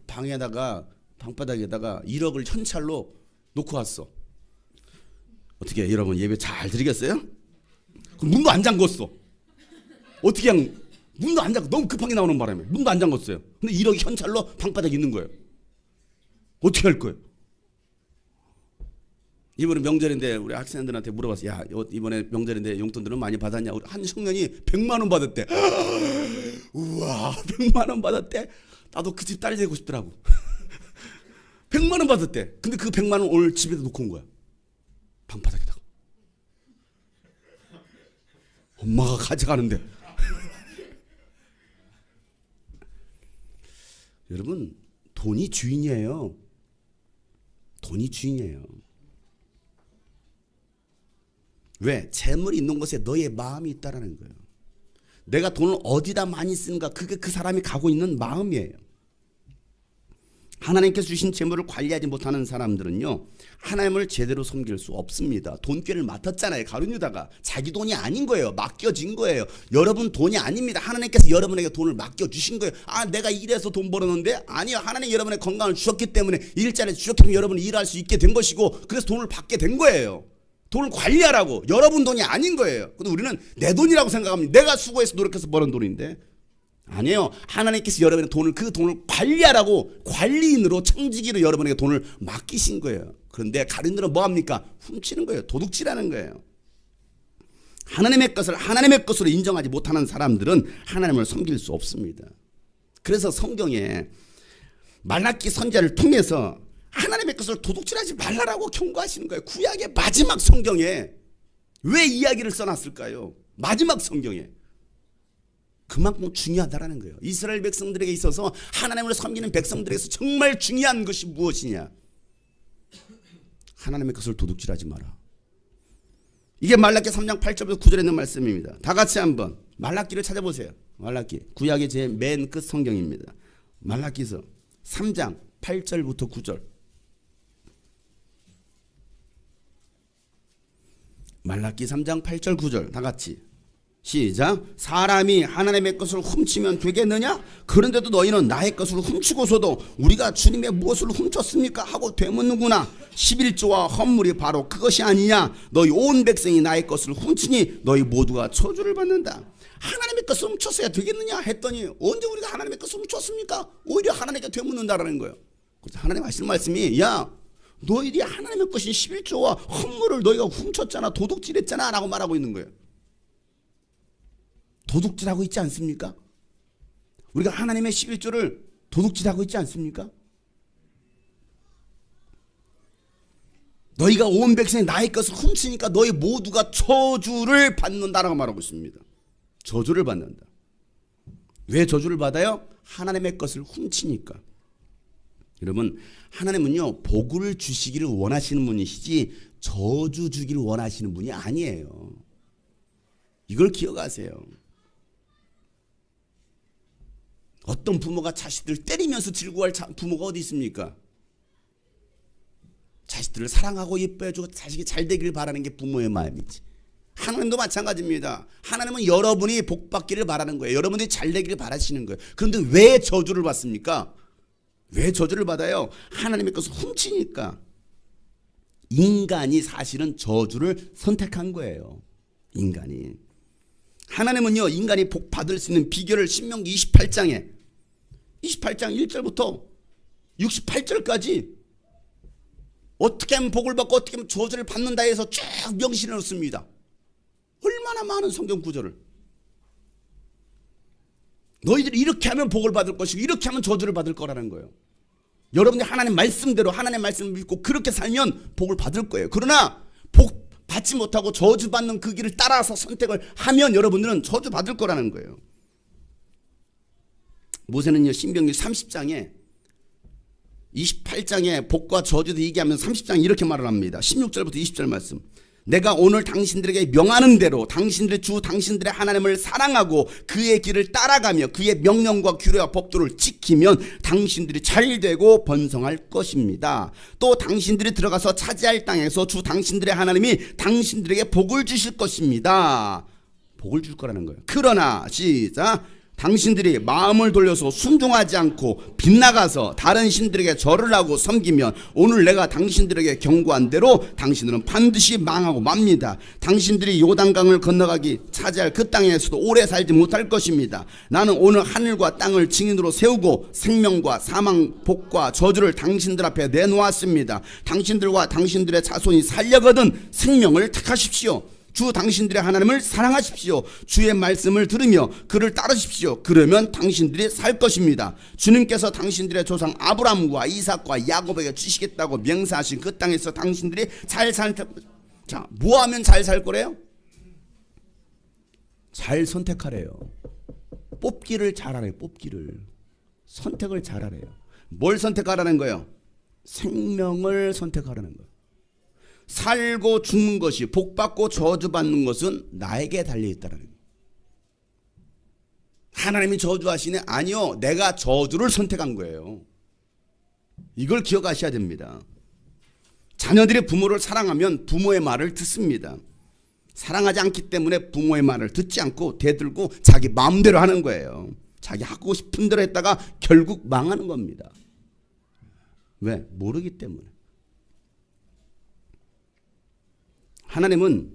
방에다가 방바닥에다가 1억을 현찰로 놓고 왔어. 어떻게 여러분 예배 잘 드리겠어요? 그럼 문도 안 잠궜어. 어떻게 그냥 문도 안 잠궈. 너무 급하게 나오는 바람에 문도 안 잠궜어요. 근데 1억이 현찰로 방바닥에 있는 거예요. 어떻게 할 거예요? 이번에 명절인데 우리 학생들한테 물어봤어요. 야, 이번에 명절인데 용돈들은 많이 받았냐? 한 청년이 100만 원 받았대. 우와, 100만 원 받았대. 나도 그 집 딸이 되고 싶더라고. 100만 원 받았대. 근데 그 100만 원 오늘 집에다 놓고 온 거야. 방바닥에다가. 엄마가 가져가는데. 여러분, 돈이 주인이에요. 돈이 주인이에요. 왜? 재물이 있는 곳에 너의 마음이 있다라는 거예요. 내가 돈을 어디다 많이 쓰는가, 그게 그 사람이 가고 있는 마음이에요. 하나님께서 주신 재물을 관리하지 못하는 사람들은요, 하나님을 제대로 섬길 수 없습니다. 돈꾀를 맡았잖아요. 가룟 유다가. 자기 돈이 아닌 거예요. 맡겨진 거예요. 여러분 돈이 아닙니다. 하나님께서 여러분에게 돈을 맡겨주신 거예요. 아, 내가 일해서 돈 벌었는데? 아니요. 하나님 여러분의 건강을 주셨기 때문에, 일자리를 주셨기 때문에 여러분이 일할 수 있게 된 것이고, 그래서 돈을 받게 된 거예요. 돈을 관리하라고. 여러분 돈이 아닌 거예요. 근데 우리는 내 돈이라고 생각합니다. 내가 수고해서 노력해서 벌은 돈인데. 아니에요. 하나님께서 여러분의 돈을, 그 돈을 관리하라고, 관리인으로, 청지기로 여러분에게 돈을 맡기신 거예요. 그런데 가룟들은 뭐합니까? 훔치는 거예요. 도둑질하는 거예요. 하나님의 것을 하나님의 것으로 인정하지 못하는 사람들은 하나님을 섬길 수 없습니다. 그래서 성경에 말라기 선지자를 통해서 하나님의 것을 도둑질하지 말라라고 경고하시는 거예요. 구약의 마지막 성경에 왜 이야기를 써놨을까요? 마지막 성경에. 그만큼 중요하다라는 거예요. 이스라엘 백성들에게 있어서, 하나님을 섬기는 백성들에게서 정말 중요한 것이 무엇이냐? 하나님의 것을 도둑질하지 마라. 이게 말라기 3장 8절부터 9절에 있는 말씀입니다. 다 같이 한번 말라기를 찾아보세요. 말라기, 구약의 제 맨 끝 성경입니다. 말라기서 3장 8절부터 9절. 말라기 3장 8절 9절 다 같이 시작. 사람이 하나님의 것을 훔치면 되겠느냐? 그런데도 너희는 나의 것을 훔치고서도 우리가 주님의 무엇을 훔쳤습니까? 하고 되묻는구나. 11조와 헌물이 바로 그것이 아니냐? 너희 온 백성이 나의 것을 훔치니 너희 모두가 저주를 받는다. 하나님의 것을 훔쳤어야 되겠느냐 했더니, 언제 우리가 하나님의 것을 훔쳤습니까? 오히려 하나님께 되묻는다라는 거예요. 그래서 하나님 하시는 말씀이, 야, 너희들이 하나님의 것인 11조와 헌물을 너희가 훔쳤잖아, 도둑질했잖아 라고 말하고 있는 거예요. 도둑질하고 있지 않습니까? 우리가 하나님의 11조를 도둑질하고 있지 않습니까? 너희가 온 백성이 나의 것을 훔치니까 너희 모두가 저주를 받는다라고 말하고 있습니다. 저주를 받는다. 왜 저주를 받아요? 하나님의 것을 훔치니까. 여러분, 하나님은요 복을 주시기를 원하시는 분이시지 저주 주기를 원하시는 분이 아니에요. 이걸 기억하세요. 어떤 부모가 자식들 때리면서 즐거워할 부모가 어디 있습니까? 자식들을 사랑하고 예뻐해주고 자식이 잘 되기를 바라는 게 부모의 마음이지. 하나님도 마찬가지입니다. 하나님은 여러분이 복 받기를 바라는 거예요. 여러분이 잘 되기를 바라시는 거예요. 그런데 왜 저주를 받습니까? 왜 저주를 받아요? 하나님의 것을 훔치니까. 인간이 사실은 저주를 선택한 거예요. 인간이. 하나님은요 인간이 복 받을 수 있는 비결을 신명기 28장 1절부터 68절까지 어떻게 하면 복을 받고 어떻게 하면 저주를 받는다 해서 쭉 명시해 놓습니다. 얼마나 많은 성경 구절을. 너희들이 이렇게 하면 복을 받을 것이고 이렇게 하면 저주를 받을 거라는 거예요. 여러분들이 하나님 말씀대로 하나님의 말씀을 믿고 그렇게 살면 복을 받을 거예요. 그러나 복 받지 못하고 저주받는 그 길을 따라서 선택을 하면 여러분들은 저주받을 거라는 거예요. 모세는요 신명기 30장에 28장에 복과 저주도 얘기하면서 30장에 이렇게 말을 합니다. 16절부터 20절 말씀. 내가 오늘 당신들에게 명하는 대로 당신들의 주 당신들의 하나님을 사랑하고 그의 길을 따라가며 그의 명령과 규례와 법도를 지키면 당신들이 잘되고 번성할 것입니다. 또 당신들이 들어가서 차지할 땅에서 주 당신들의 하나님이 당신들에게 복을 주실 것입니다. 복을 줄 거라는 거예요. 그러나 시작. 당신들이 마음을 돌려서 순종하지 않고 빗나가서 다른 신들에게 절을 하고 섬기면 오늘 내가 당신들에게 경고한 대로 당신들은 반드시 망하고 맙니다. 당신들이 요단강을 건너가기 차지할 그 땅에서도 오래 살지 못할 것입니다. 나는 오늘 하늘과 땅을 증인으로 세우고 생명과 사망, 복과 저주를 당신들 앞에 내놓았습니다. 당신들과 당신들의 자손이 살려거든 생명을 택하십시오. 주 당신들의 하나님을 사랑하십시오. 주의 말씀을 들으며 그를 따르십시오. 그러면 당신들이 살 것입니다. 주님께서 당신들의 조상 아브라함과 이삭과 야곱에게 주시겠다고 맹세하신 그 땅에서 당신들이 잘 살. 자, 뭐 하면 잘 살 거래요? 잘 선택하래요. 뽑기를 잘하래요. 뽑기를. 선택을 잘하래요. 뭘 선택하라는 거예요? 생명을 선택하라는 거예요. 살고 죽는 것이 복받고 저주받는 것은 나에게 달려있다는 거예요. 하나님이 저주하시네? 아니요, 내가 저주를 선택한 거예요. 이걸 기억하셔야 됩니다. 자녀들이 부모를 사랑하면 부모의 말을 듣습니다. 사랑하지 않기 때문에 부모의 말을 듣지 않고 대들고 자기 마음대로 하는 거예요. 자기 하고 싶은 대로 했다가 결국 망하는 겁니다. 왜? 모르기 때문에. 하나님은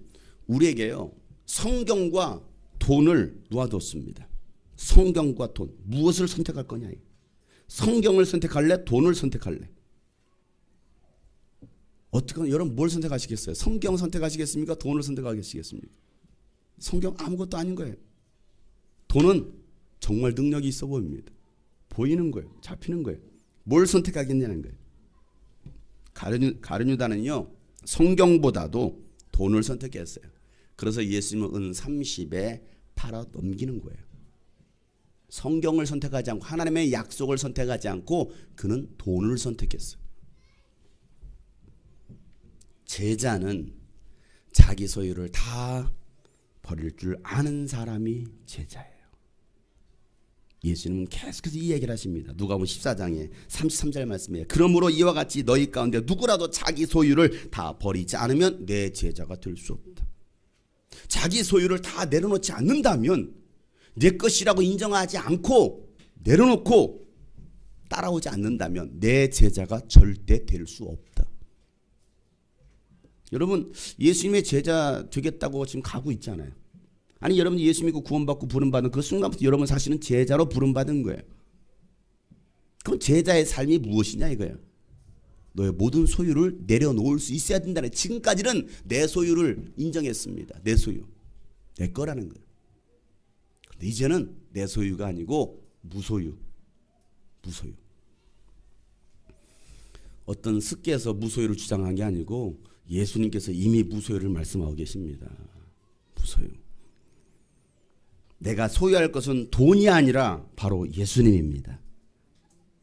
우리에게요 성경과 돈을 놓아뒀습니다. 성경과 돈, 무엇을 선택할 거냐? 성경을 선택할래? 돈을 선택할래? 어떻게 여러분 뭘 선택하시겠어요? 성경 선택하시겠습니까? 돈을 선택하시겠습니까? 성경 아무것도 아닌 거예요. 돈은 정말 능력이 있어 보입니다. 보이는 거예요. 잡히는 거예요. 뭘 선택하겠냐는 거예요. 가룟유다는요 성경보다도 돈을 선택했어요. 그래서 예수님은 은 30에 팔아 넘기는 거예요. 성경을 선택하지 않고 하나님의 약속을 선택하지 않고 그는 돈을 선택했어요. 제자는 자기 소유를 다 버릴 줄 아는 사람이 제자예요. 예수님은 계속해서 이 얘기를 하십니다. 누가복음 14장에 33절 말씀이에요. 그러므로 이와 같이 너희 가운데 누구라도 자기 소유를 다 버리지 않으면 내 제자가 될 수 없다. 자기 소유를 다 내려놓지 않는다면, 내 것이라고 인정하지 않고 내려놓고 따라오지 않는다면 내 제자가 절대 될 수 없다. 여러분 예수님의 제자 되겠다고 지금 가고 있잖아요. 아니 여러분 예수 믿고 구원받고 부름받은 그 순간부터 여러분 사실은 제자로 부름받은 거예요. 그럼 제자의 삶이 무엇이냐 이거예요. 너의 모든 소유를 내려놓을 수 있어야 된다는. 지금까지는 내 소유를 인정했습니다. 내 소유, 내 거라는 거예요. 근데 이제는 내 소유가 아니고 무소유. 무소유. 어떤 습기에서 무소유를 주장한 게 아니고 예수님께서 이미 무소유를 말씀하고 계십니다. 무소유. 내가 소유할 것은 돈이 아니라 바로 예수님입니다.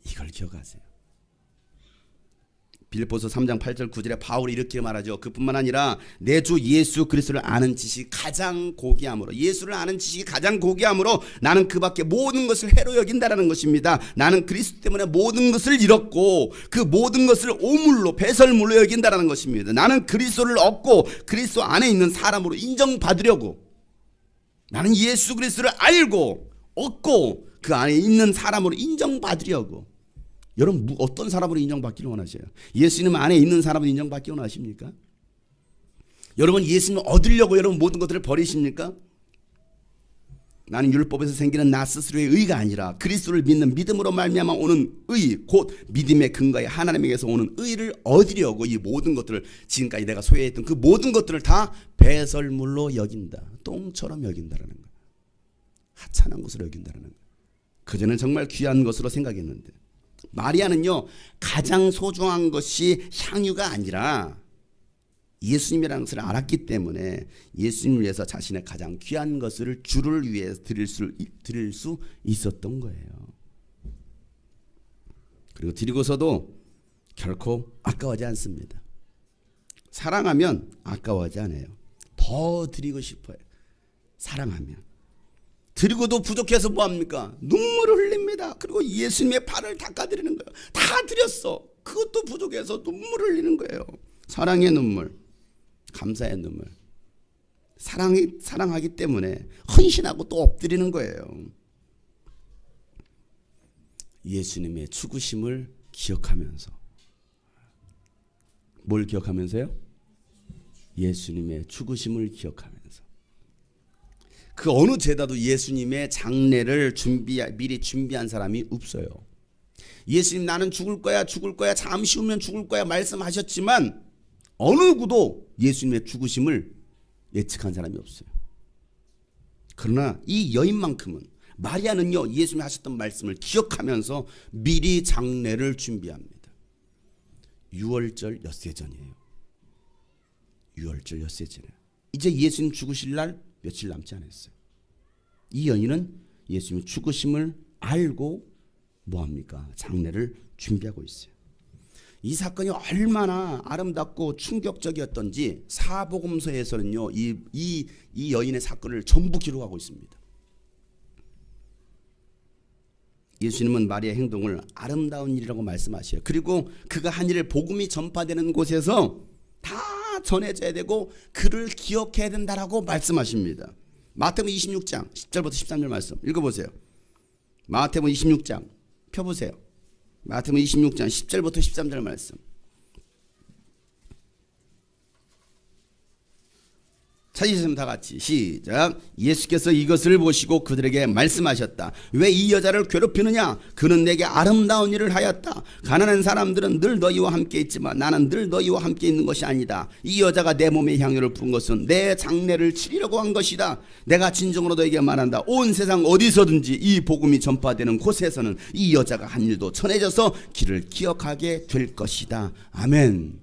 이걸 기억하세요. 빌립보서 3장 8절 9절에 바울이 이렇게 말하죠. 그뿐만 아니라 내 주 예수 그리스도를 아는 지식이 가장 고귀함으로, 예수를 아는 지식이 가장 고귀함으로 나는 그 밖에 모든 것을 해로 여긴다라는 것입니다. 나는 그리스도 때문에 모든 것을 잃었고 그 모든 것을 오물로 배설물로 여긴다라는 것입니다. 나는 그리스도를 얻고 그리스도 안에 있는 사람으로 인정받으려고, 나는 예수 그리스도를 알고 얻고 그 안에 있는 사람으로 인정받으려고. 여러분 어떤 사람으로 인정받기를 원하세요? 예수님 안에 있는 사람으로 인정받기 원하십니까? 여러분 예수님 얻으려고 여러분 모든 것들을 버리십니까? 나는 율법에서 생기는 나 스스로의 의가 아니라 그리스도를 믿는 믿음으로 말미암아 오는 의, 곧 믿음의 근거에 하나님에게서 오는 의를 얻으려고 이 모든 것들을, 지금까지 내가 소유했던 그 모든 것들을 다 배설물로 여긴다. 똥처럼 여긴다라는 거예요. 하찮은 것으로 여긴다라는 거예요. 그전엔 정말 귀한 것으로 생각했는데, 마리아는요 가장 소중한 것이 향유가 아니라 예수님이라는 것을 알았기 때문에 예수님을 위해서 자신의 가장 귀한 것을 주를 위해 드릴 수 있었던 거예요. 그리고 드리고서도 결코 아까워하지 않습니다. 사랑하면 아까워하지 않아요. 더 드리고 싶어요. 사랑하면. 드리고도 부족해서 뭐합니까? 눈물을 흘립니다. 그리고 예수님의 발을 닦아드리는 거예요. 다 드렸어. 그것도 부족해서 눈물을 흘리는 거예요. 사랑의 눈물, 감사의 눈물. 사랑하기 때문에 헌신하고 또 엎드리는 거예요. 예수님의 죽으심을 기억하면서. 뭘 기억하면서요? 예수님의 죽으심을 기억하면서. 그 어느 제다도 예수님의 장례를 미리 준비한 사람이 없어요. 예수님 나는 죽을 거야 잠시 후면 죽을 거야 말씀하셨지만 어느 누구도 예수님의 죽으심을 예측한 사람이 없어요. 그러나 이 여인만큼은, 마리아는요 예수님이 하셨던 말씀을 기억하면서 미리 장례를 준비합니다. 6월절 엿새 전이에요. 6월절 엿새 전이에요. 이제 예수님 죽으실 날 며칠 남지 않았어요. 이 여인은 예수님의 죽으심을 알고 뭐합니까? 장례를 준비하고 있어요. 이 사건이 얼마나 아름답고 충격적이었던지 사복음서에서는요 이 여인의 사건을 전부 기록하고 있습니다. 예수님은 마리아의 행동을 아름다운 일이라고 말씀하셔요. 그리고 그가 한 일을 복음이 전파되는 곳에서 다 전해져야 되고 그를 기억해야 된다라고 말씀하십니다. 마태복음 26장 10절부터 13절 말씀 읽어보세요. 마태복음 26장 펴보세요. 마태복음 26장 10절부터 13절 말씀. 찾으시면 다 같이 시작. 예수께서 이것을 보시고 그들에게 말씀하셨다. 왜 이 여자를 괴롭히느냐? 그는 내게 아름다운 일을 하였다. 가난한 사람들은 늘 너희와 함께 있지만 나는 늘 너희와 함께 있는 것이 아니다. 이 여자가 내 몸에 향유를 부은 것은 내 장례를 치르려고 한 것이다. 내가 진정으로 너에게 말한다. 온 세상 어디서든지 이 복음이 전파되는 곳에서는 이 여자가 한 일도 전해져서 길을 기억하게 될 것이다. 아멘.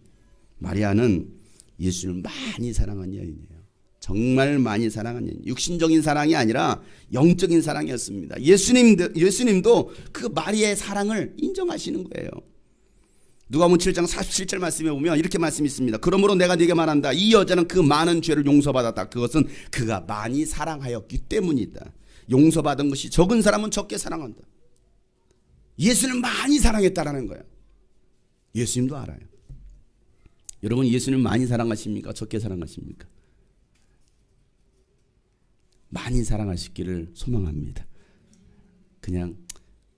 마리아는 예수님을 많이 사랑한 여인이에요. 정말 많이 사랑한 여인. 육신적인 사랑이 아니라 영적인 사랑이었습니다. 예수님도 그 마리아의 사랑을 인정하시는 거예요. 누가복음 7장 47절 말씀에 보면 이렇게 말씀이 있습니다. 그러므로 내가 네게 말한다. 이 여자는 그 많은 죄를 용서받았다. 그것은 그가 많이 사랑하였기 때문이다. 용서받은 것이 적은 사람은 적게 사랑한다. 예수는 많이 사랑했다라는 거예요. 예수님도 알아요. 여러분 예수님 많이 사랑하십니까? 적게 사랑하십니까? 많이 사랑하시기를 소망합니다. 그냥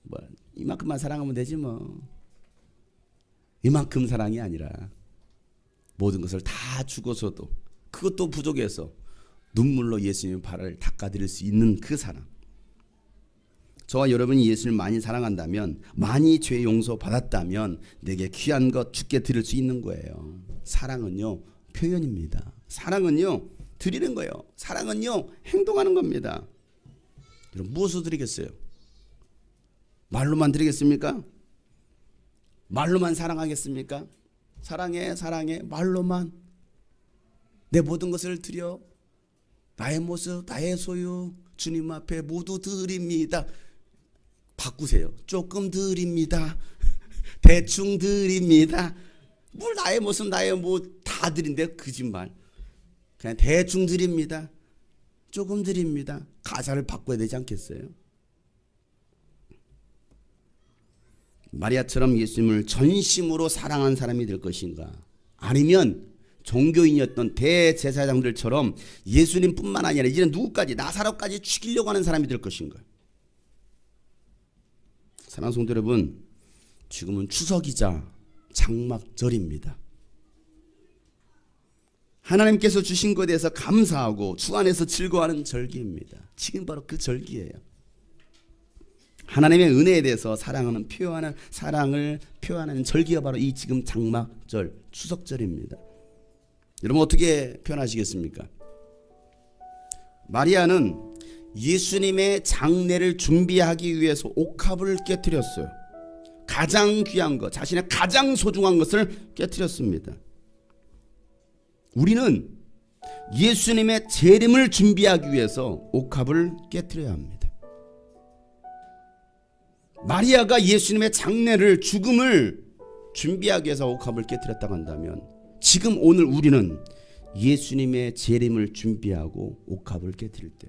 뭐 이만큼만 사랑하면 되지 뭐. 이만큼 사랑이 아니라 모든 것을 다 주고서도 그것도 부족해서 눈물로 예수님의 발을 닦아드릴 수 있는 그 사랑. 저와 여러분이 예수님을 많이 사랑한다면, 많이 죄 용서 받았다면 내게 귀한 것 주께 드릴 수 있는 거예요. 사랑은요 표현입니다. 사랑은요 드리는 거예요. 사랑은요 행동하는 겁니다. 여러분 무엇을 드리겠어요? 말로만 드리겠습니까? 말로만 사랑하겠습니까? 사랑해 사랑해 말로만 내 모든 것을 드려 나의 모습 나의 소유 주님 앞에 모두 드립니다. 바꾸세요. 조금 드립니다. 대충 드립니다. 뭘 나의 모습 나의 뭐 다 드린데 거짓말. 그냥 대충 드립니다. 조금 드립니다. 가사를 바꿔야 되지 않겠어요? 마리아처럼 예수님을 전심으로 사랑한 사람이 될 것인가? 아니면 종교인이었던 대제사장들처럼 예수님뿐만 아니라 이제는 누구까지 나사로까지 죽이려고 하는 사람이 될 것인가? 사랑하는 성도 여러분, 지금은 추석이자 장막절입니다. 하나님께서 주신 것에 대해서 감사하고 주 안에서 즐거워하는 절기입니다. 지금 바로 그 절기예요. 하나님의 은혜에 대해서 사랑을 표현하는 절기가 바로 이 지금 장막절, 추석절입니다. 여러분 어떻게 표현하시겠습니까? 마리아는 예수님의 장례를 준비하기 위해서 옥합을 깨뜨렸어요. 가장 귀한 것, 자신의 가장 소중한 것을 깨뜨렸습니다. 우리는 예수님의 재림을 준비하기 위해서 옥합을 깨뜨려야 합니다. 마리아가 예수님의 장례를, 죽음을 준비하기 위해서 옥합을 깨뜨렸다고 한다면 지금 오늘 우리는 예수님의 재림을 준비하고 옥합을 깨뜨릴 때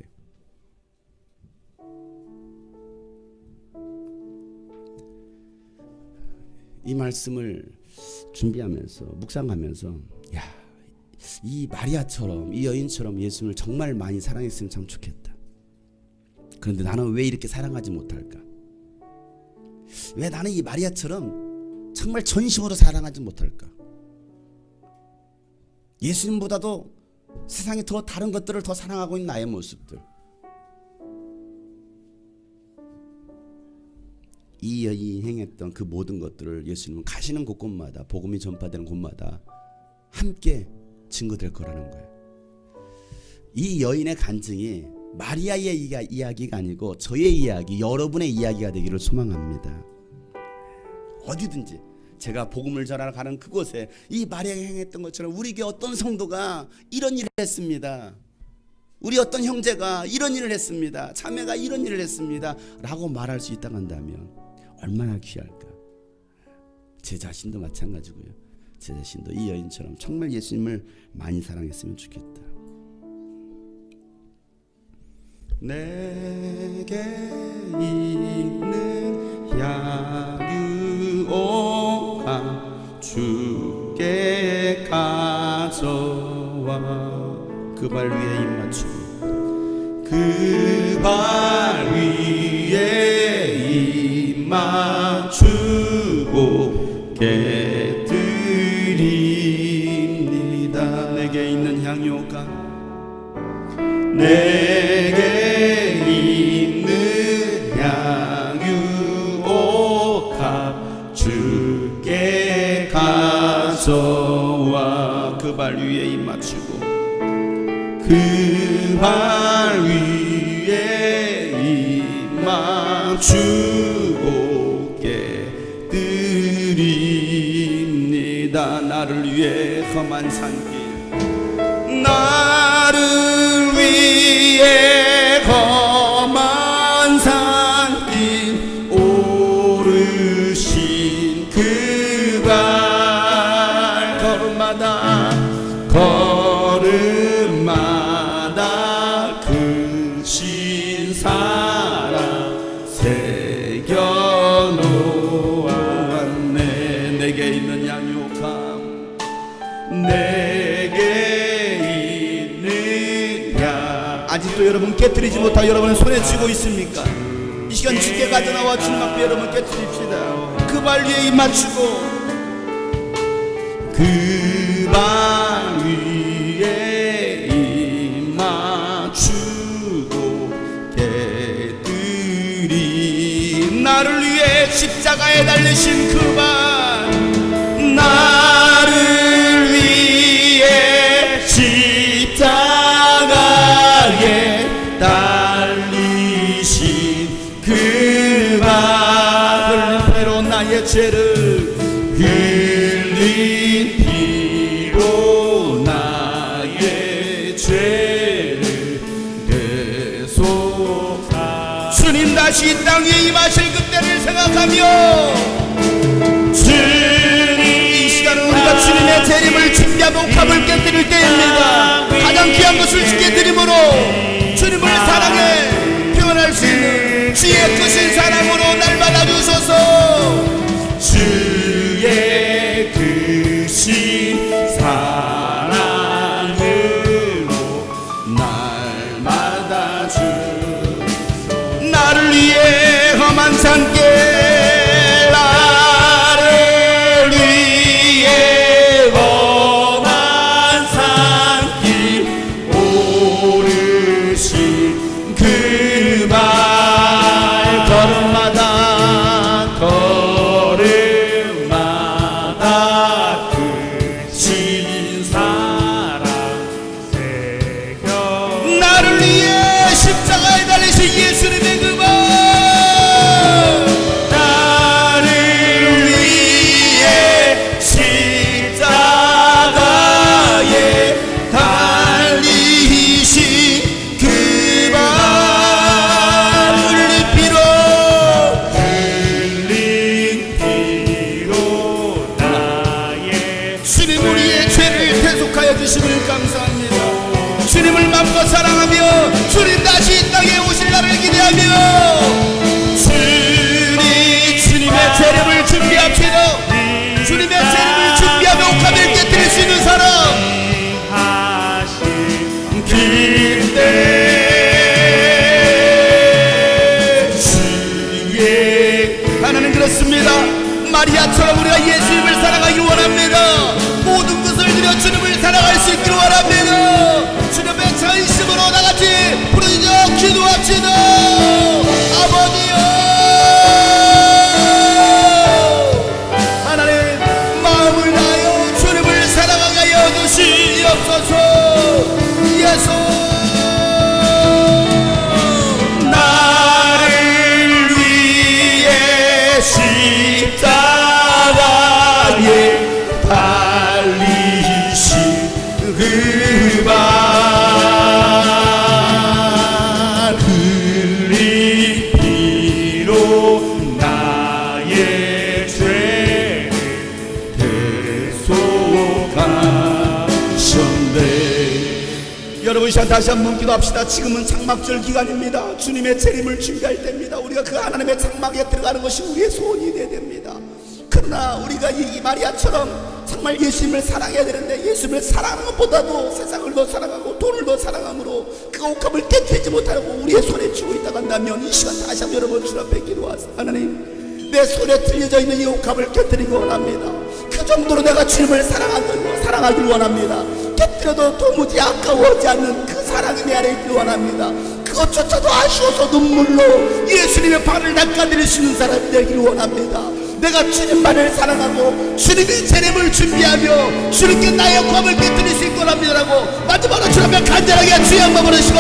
이 말씀을 준비하면서 묵상하면서 이 마리아처럼 이 여인처럼 예수님을 정말 많이 사랑했으면 참 좋겠다. 그런데 나는 왜 이렇게 사랑하지 못할까? 왜 나는 이 마리아처럼 정말 전심으로 사랑하지 못할까? 예수님보다도 세상에 더 다른 것들을 더 사랑하고 있는 나의 모습들. 이 여인이 행했던 그 모든 것들을 예수님은 가시는 곳곳마다, 복음이 전파되는 곳마다 함께 증거될 거라는 거예요. 이 여인의 간증이 마리아의 이야기가 아니고 저의 이야기, 여러분의 이야기가 되기를 소망합니다. 어디든지 제가 복음을 전하러 가는 그곳에 이 마리아가 행했던 것처럼 우리 교회 어떤 성도가 이런 일을 했습니다. 우리 어떤 형제가 이런 일을 했습니다. 자매가 이런 일을 했습니다. 라고 말할 수 있다고 한다면 얼마나 귀할까. 제 자신도 마찬가지고요. 제 자신도 이 여인처럼 정말 예수님을 많이 사랑했으면 좋겠다. 내게 있는 향유오가 주께 가져와 그 발 위에 입 맞추고 그 발 위에 입 맞추고 깨뜨립니다. 내게 있는 향유가 내게 있는 향유옥합 주께 가져와 그 발 위에 입 맞추고 그 발 위에 입 맞추고 깨뜨립니다. 나를 위해 험한 산길 나를 위해 험한 산길 오르신 그 발 걸음마다 크신 사랑 새겨놓았네. 내게 있는 양육함 내게 있는 아직도 여러분 깨뜨리지 못하고 여러분은 손에 쥐고 있습니까? 이 시간 주께 가져나와 주님 앞에 여러분 깨뜨립시다. 그 발 위에 입 맞추고 그 발 위에 입 맞추고 깨뜨리 나를 위해 십자가에 달리신 그 발 나를 위해 십자가에 달리신 그 발 흘린 피로 나의 죄를 흘린 피로 나의 죄를 대속하 주님 다시 이 땅에 임하실 그때를 생각하며 주님 이 시간은 우리가 주심을 감사합니다. 주님을 맘껏 사랑하며 주님 다시 이 땅에 오실 날을 기대하며 주님의 재림을 준비합시다. 주님의 재림을 준비하며 옥합을 깨뜨릴 수 있는 사람 그때 주의 하나님 그렇습니다. 마리아처럼 우리가 예수님을 사랑하기 원합니다. 모든 것을 드려 주님을 사랑할 수 있기를 원합니다. 주님의 전심으로 나같이 부르짖어 기도합시다. 아버지여 하나님 마음을 다하여 주님을 사랑하게 하여 주시옵소서. 예수 나를 위해 십자가에 달리신 그 발 흘리기로 나의 죄를 대속하셨네. 여러분 이 시간 다시 한번 기도합시다. 지금은 장막절 기간입니다. 주님의 재림을 준비할 때입니다. 우리가 그 하나님의 장막에 들어가는 것이 우리의 소원이 되어야 됩니다. 그러나 우리가 이 마리아처럼 정말 예수님을 사랑해야 되는데 예수님을 사랑하는 것보다도 세상을 더 사랑하고 돈을 더 사랑함으로 그 옥합을 깨뜨리지 못하고 우리의 손에 쥐고 있다고 한다면 이 시간 다시 한번 여러분 주 앞에 기도하세요. 하나님 내 손에 들려져 있는 이 옥합을 깨뜨리기 원합니다. 그 정도로 내가 주님을 사랑하길 원합니다. 깨뜨려도 도무지 아까워하지 않는 그 사랑이 내 안에 있길 원합니다. 그것조차도 아쉬워서 눈물로 예수님의 발을 닦아드릴 수 있는 사람이 되길 원합니다. 내가 주님만을 사랑하고 주님의 재림을 준비하며 주님께 나의 옥합을 깨뜨릴 수 있길 원합니다라고 마지막으로 주 앞에 간절하게 주의 한번 부르시고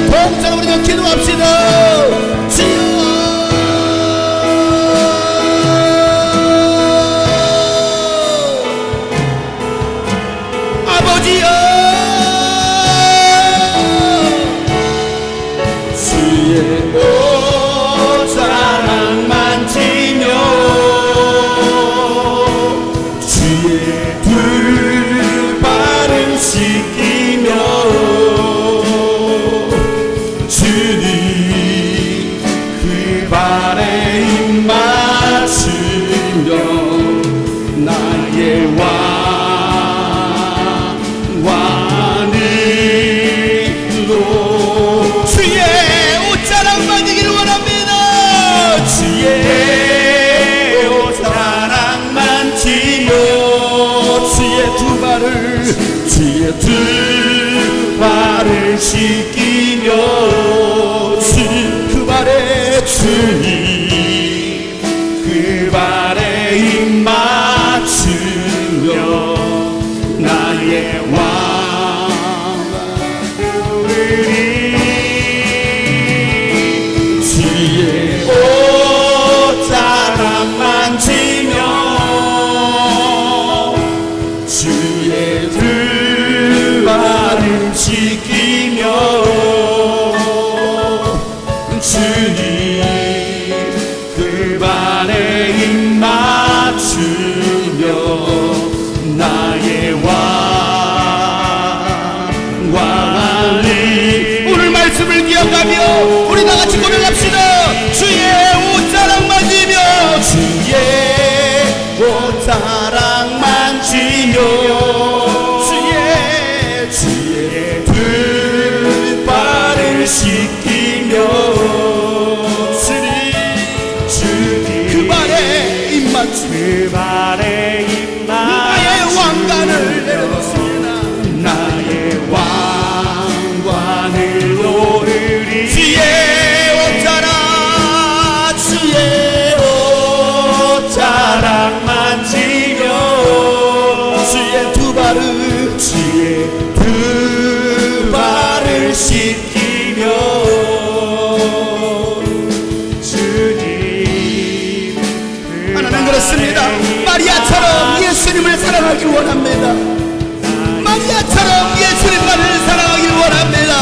동창을 부르며 기도합시다. 주여 아버지여 주의 옷자락 만지며 주의 두 발을 씻기며 주님 그 발에 입 맞추며 나의 왕으로 주의 옷자락 만지기를 원합니다. 주의 옷자락 만지며 주의 두 발을 씻기며 주님 그 발에 주님 그 발에 입 맞추며 나의 왕으리 주의 옷자락 만지며 주의 두 발을 씻기며 주님 그 발에 입 맞추며 나의 왕이 오늘 말씀을 기억하며 우리 다같이 고백합시다. 주의 옷자락 만지며 주의 옷자락 만지며 주의 두 발을 씻기며 주님 그 발에 입 맞추며 나의 왕관을 내려놓습니다. 나의 왕관을 놓으리 주의 옷자락 만지며 주의 두 발을 씻기며 주님 하나님 그렇습니다. 마리아처럼 예수님을 사랑하길 원합니다. 마리아처럼 예수님만을 사랑하길 원합니다.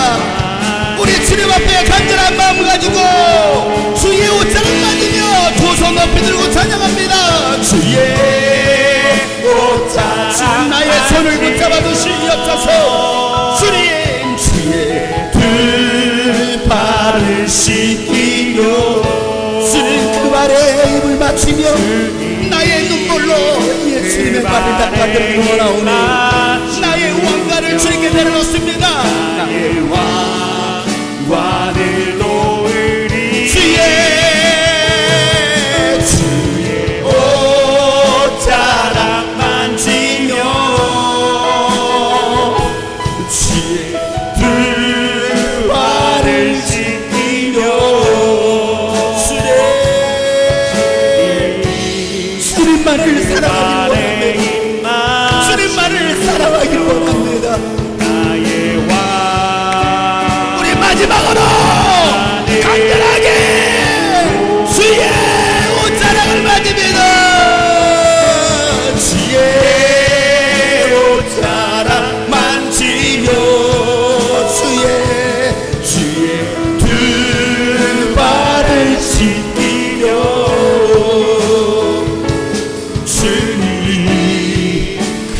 우리 주님 앞에 간절한 마음 가지고 주의 옷자락 만지며 두 손 높이 들고 찬양합니다. 주의 옷자락 나의 손을 붙잡아 주시옵소서. 받들기 원하오니 나의 왕관을 주님께 내려놓습니다. 나의 왕관을 놓으리 주의 옷자락 만지며 주의 불화를 지키며 주님만을 사랑하기를 원합니다. 주님만을 사랑하기를 원합니다. 나의 왕 우리 마지막으로 간절하게 주의 옷자락을 만집니다. 주의 옷자락 만지며 주의 두 발을 씻기며 주님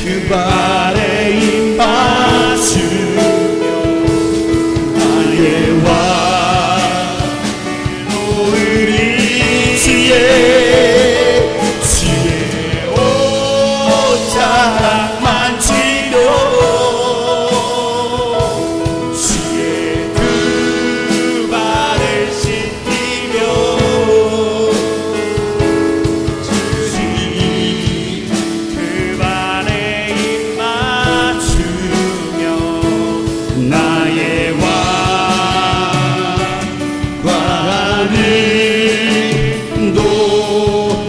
그 발에 입 맞추며 나의 왕 놓으리 주의 옷자락 만지며 주의 그 발을 씻기며 주님 그 발에 입 맞추며 나의 왕관을 놓으리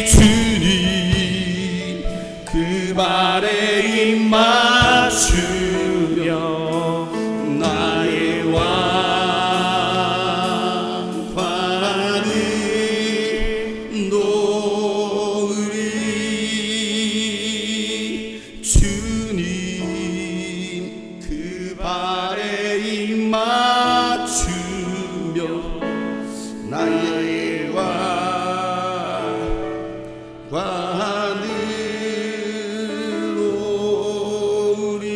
주님 그 발에 입 맞추며 나의 왕관을 놓으리 주님 그 발에 입 맞추며 나의 왕관을 놓으리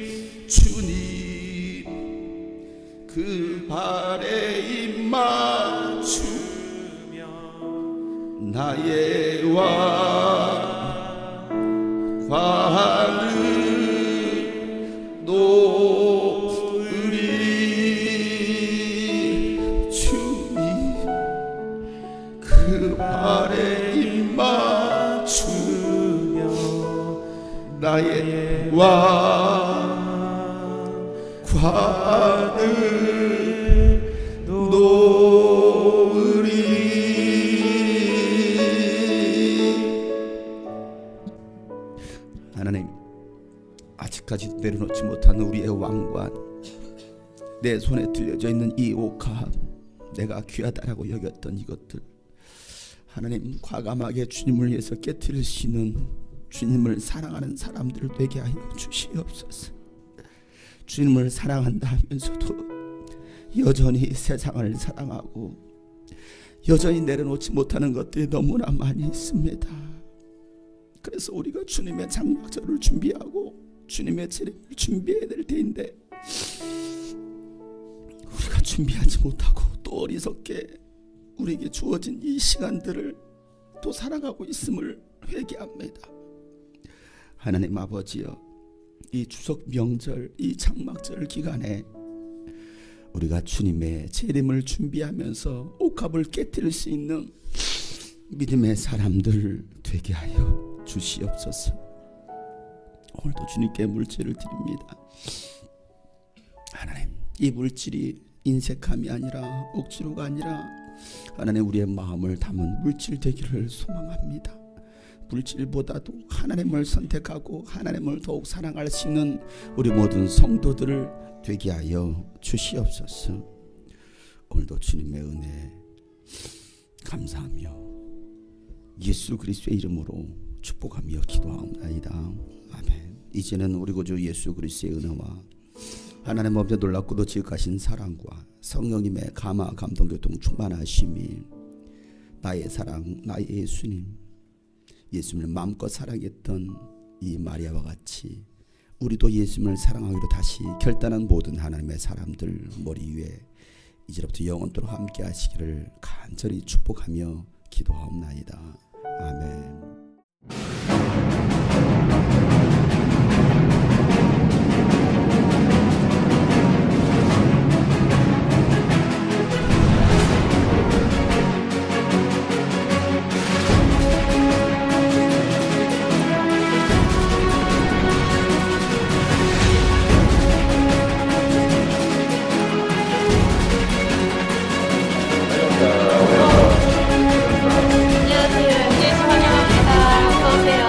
주님 그 발에 입 맞추며 나의 왕관을 놓으리 주님 그 발에 입 맞추며 나의 왕관을 놓으리. 하나님, 아직까지 내려놓지 못한 우리의 왕관, 내 손에 들려져 있는 이 옥합, 내가 귀하다라고 여겼던 이것들, 하나님 과감하게 주님을 위해서 깨뜨릴 수 있는 주님을 사랑하는 사람들 되게 하여 주시옵소서. 주님을 사랑한다 하면서도 여전히 세상을 사랑하고 여전히 내려놓지 못하는 것들이 너무나 많이 있습니다. 그래서 우리가 주님의 장막절을 준비하고 주님의 재림을 준비해야 될 때인데 우리가 준비하지 못하고 또 어리석게 우리에게 주어진 이 시간들을 또 살아가고 있음을 회개합니다. 하나님 아버지여, 이 추석 명절, 이 장막절 기간에 우리가 주님의 재림을 준비하면서 옥합을 깨뜨릴 수 있는 믿음의 사람들 되게 하여 주시옵소서. 오늘도 주님께 물질을 드립니다. 하나님, 이 물질이 인색함이 아니라 억지로가 아니라 하나님 우리의 마음을 담은 물질 되기를 소망합니다. 물질보다도 하나님을 선택하고 하나님을 더욱 사랑할 수 있는 우리 모든 성도들을 되게 하여 주시옵소서. 오늘도 주님의 은혜 감사하며 예수 그리스도의 이름으로 축복하며 기도하옵나이다. 아멘. 이제는 우리 구주 예수 그리스도의 은혜와 하나님 아버지의 놀랍고도 지극하신 사랑과 성령님의 감화 감동 교통 충만하심이 나의 사랑, 나의 예수님, 예수님을 마음껏 사랑했던 이 마리아와 같이 우리도 예수님을 사랑하기로 다시 결단한 모든 하나님의 사람들 머리 위에 이제부터 영원토록 함께 하시기를 간절히 축복하며 기도하옵나이다. 아멘. 안녕하세요. MBS 환영합니다. 어서오세요.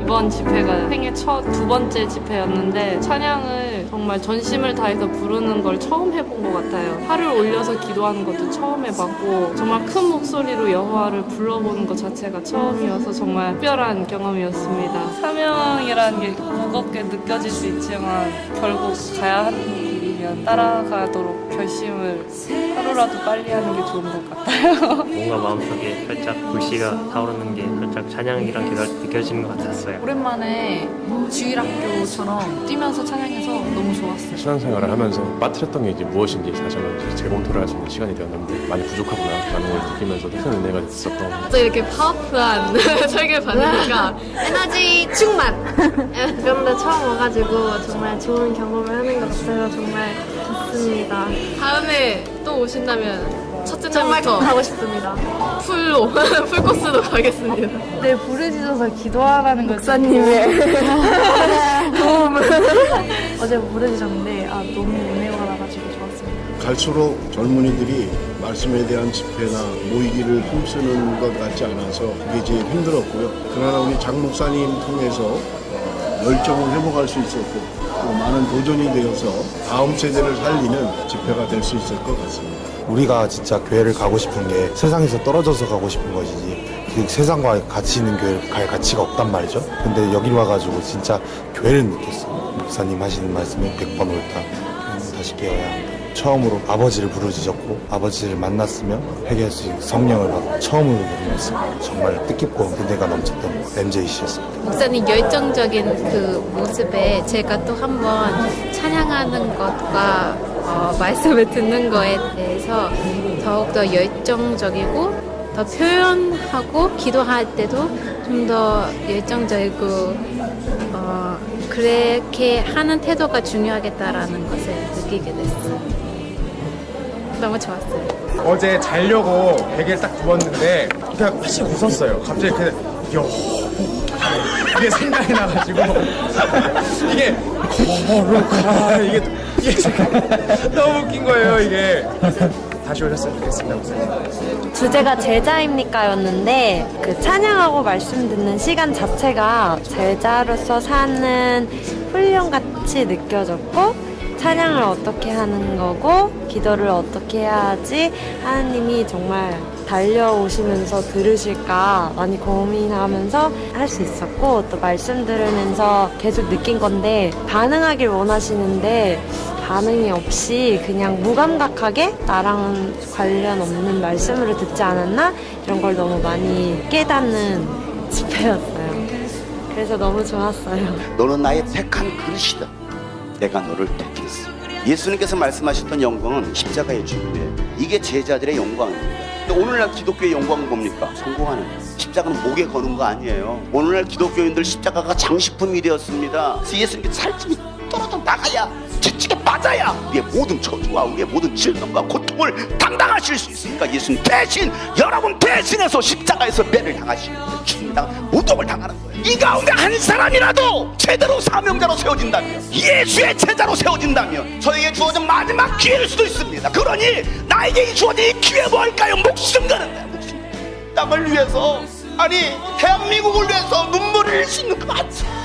이번 집회가 생애 첫 두 번째 집회였는데 찬양을 정말 전심을 다해서 부르는 걸 처음 해본 것 같아요. 팔을 올려서 기도하는 것도 처음 해봤고 정말 큰 목소리로 여호와를 불러보는 것 자체가 처음이어서 정말 특별한 경험이었습니다. 사명이라는 게 무겁게 느껴질 수 있지만 결국 가야 하는 길이면 따라가도록 결심을 하루라도 빨리 하는 게 좋은 것 같아요. 뭔가 마음속에 살짝 불씨가 타오르는 게 살짝 찬양이랑 기도할 때 느껴지는 것 같았어요. 오랜만에 주일학교처럼 뛰면서 찬양해서 너무 좋았어요. 신앙생활을 하면서 빠뜨렸던 게 이제 무엇인지 다시 한번 이제 재검토를 할 수 있는 시간이 되었는데 많이 부족하구나라는 걸 느끼면서 큰 은혜가 됐었던 또 이렇게 파워풀한 설교를 받으니까 에너지 충만! 그런데 처음 와가지고 정말 좋은 경험을 하는 것 같아서 정말 좋습니다. 다음에 또 오신다면 첫째 날부터 가고 싶습니다. 풀로, 풀코스로 가겠습니다. 네, 부르짖어서 기도하라는 걸 목사님의 도움을 어제 부르짖었는데 너무 은혜가 나가지고 좋았습니다. 갈수록 젊은이들이 말씀에 대한 집회나 모이기를 힘쓰는 것 같지 않아서 그게 제일 힘들었고요. 그러나 우리 장 목사님 통해서 열정을 회복할 수 있었고 또 많은 도전이 되어서 다음 세대를 살리는 집회가 될 수 있을 것 같습니다. 우리가 진짜 교회를 가고 싶은 게 세상에서 떨어져서 가고 싶은 것이지 그 세상과 같이 있는 교회를 갈 가치가 없단 말이죠. 근데 여기 와가지고 진짜 교회를 느꼈어요. 목사님 하시는 말씀에 100번 옳다. 다시 깨어야 한다. 처음으로 아버지를 부르짖었고 아버지를 만났으며 회개할 수 있는 성령을 받고 처음으로 들은 말씀. 정말 뜻깊고 은혜가 넘쳤던 MJ씨였습니다. 목사님 열정적인 그 모습에 제가 또 한번 찬양하는 것과 말씀을 듣는 거에 대해서 더욱더 열정적이고 더 표현하고 기도할 때도 좀 더 열정적이고 그렇게 하는 태도가 중요하겠다라는 것을 느끼게 됐어요. 너무 좋았어요. 어제 자려고 베개를 딱 누웠는데 그냥 확실히 웃었어요. 갑자기 이게 생각이 나가지고 이게 거룩하 이게 너무 웃긴 거예요. 이게 다시 오셨으면 좋겠습니다, 목사님. 주제가 제자입니까였는데 그 찬양하고 말씀 듣는 시간 자체가 제자로서 사는 훈련같이 느껴졌고 찬양을 어떻게 하는 거고 기도를 어떻게 해야지 하나님이 정말 달려오시면서 들으실까 많이 고민하면서 할 수 있었고 또 말씀 들으면서 계속 느낀 건데 반응하길 원하시는데 반응이 없이 그냥 무감각하게 나랑 관련 없는 말씀으로 듣지 않았나? 이런 걸 너무 많이 깨닫는 집회였어요. 그래서 너무 좋았어요. 너는 나의 택한 그릇이다. 내가 너를 택했어. 예수님께서 말씀하셨던 영광은 십자가의 죽음이에요. 이게 제자들의 영광입니다. 근데 오늘날 기독교의 영광은 뭡니까? 성공하는 거. 십자가는 목에 거는 거 아니에요. 오늘날 기독교인들 십자가가 장식품이 되었습니다. 그래서 예수님께서 살집이 떨어져 나가야 채찍에 맞아야 우리의 모든 저주와 우리의 모든 질병과 고통을 당당하실 수 있으니까 예수님 대신 여러분 대신해서 십자가에서 매를 당하시는 거예요. 죽음당 무덤을 당하는 거예요. 이 가운데 한 사람이라도 제대로 사명자로 세워진다면 예수의 제자로 세워진다면 저에게 주어진 마지막 기회일 수도 있습니다. 그러니 나에게 주어진 이 기회 뭘까요? 목숨 거는 거예요. 목숨. 땅을 위해서 아니 대한민국을 위해서 눈물을 흘릴 수 있는 그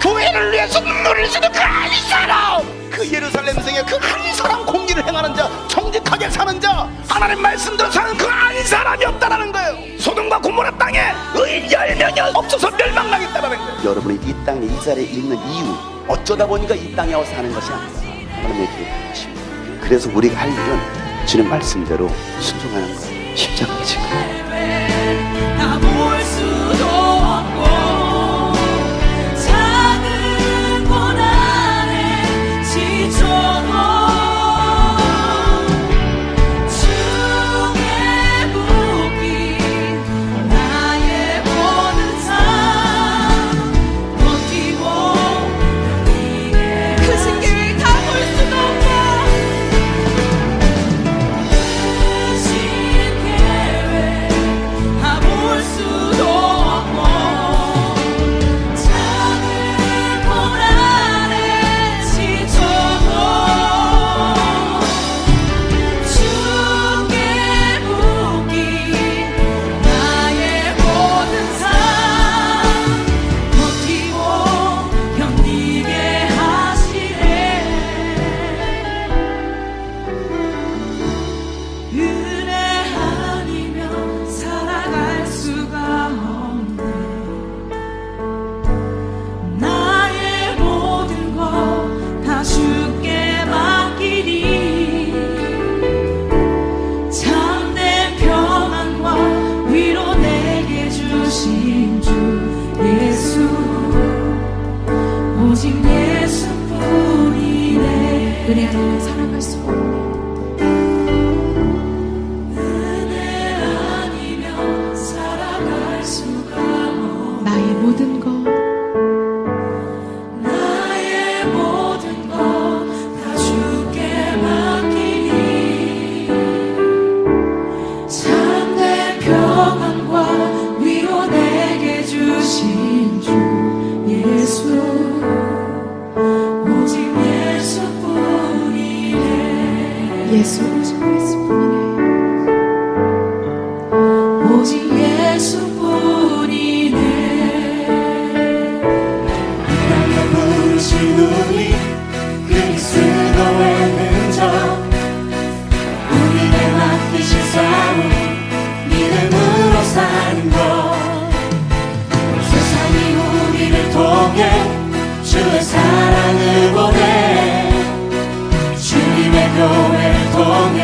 교회를 위해서 눈물을 흘릴 수 있는 그 한 사람, 그 예루살렘 성에 그 한 사람, 공의를 행하는 자, 정직하게 사는 자, 하나님 말씀대로 사는 그 한 사람이 없다라는 거예요. 소돔과 고모라 땅에 의인 10명이 없어서 멸망당했다라는 거예요. 여러분이 이 땅에 이 자리에 있는 이유, 어쩌다 보니까 이 땅에 와서 사는 것이 아니라 하나님의 계획이십니다. 그래서 우리가 할 일은 주는 말씀대로 순종하는 거예요. 십자가에 지금 볼 수도 없고 작은 고난에 지쳐도 주의 복이 나의 모든 삶 버티고 크신 길 다 볼 수도 없고 크신 계획 다 볼 수도 없고 작은 고난에 지쳐도 주의 복이 나의 모든 삶 버티고 견디게 하시네. 은혜 아니면 살아갈 수가 없네. 나의 모든 것 다 주께 맡기리. 참된 평안과 위로 내게 주신 주 예수, 오직 예수뿐이네. 은혜 아니면 살아갈 수 없네. 은혜 아니면 살아갈 수가 없네. 나의 모든 것, 나의 모든 것 다 주께 맡기니. 참된 평안과 위로 내게 주신 주 예수, 오직 예수뿐이네. 예수 오직 예수뿐이네. 오직 예수뿐이네. 땅에 부르신 우리 그리스도의 흔적, 우리에게 맡기신 싸움 믿음으로 사는 것, 세상이 우리를 통해 주의 사랑을 보내, 주님의 교회를 통해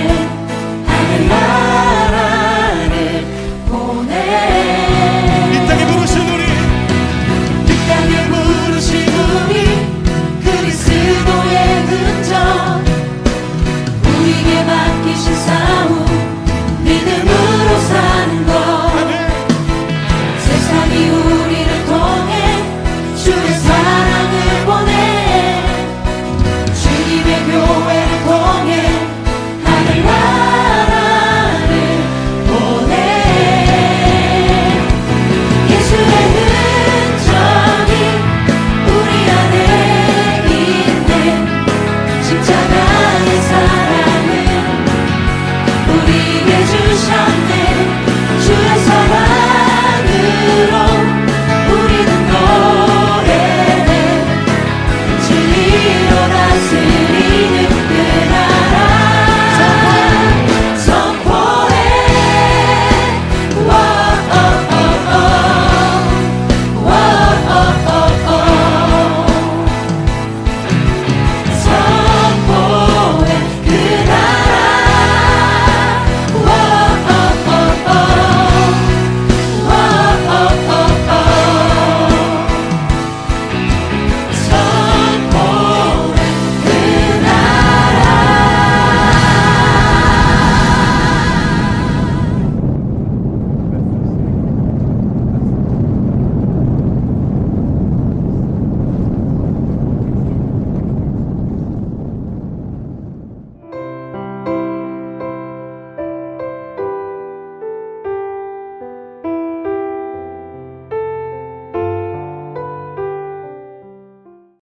하늘나라를 보내. 이 땅에 부르신 우리, 이 땅에 부르신 우리 그리스도의 흔적, 우리에게 맡기신 싸움 믿음으로 사는 것, 세상이 우리를 통해 주의 사랑을 보내, 주님의 교회를 통해 하늘나라를 보내. 예수의 흔적이 우리 안에 있네. 십자가의 사랑을 우리에게 주셨네.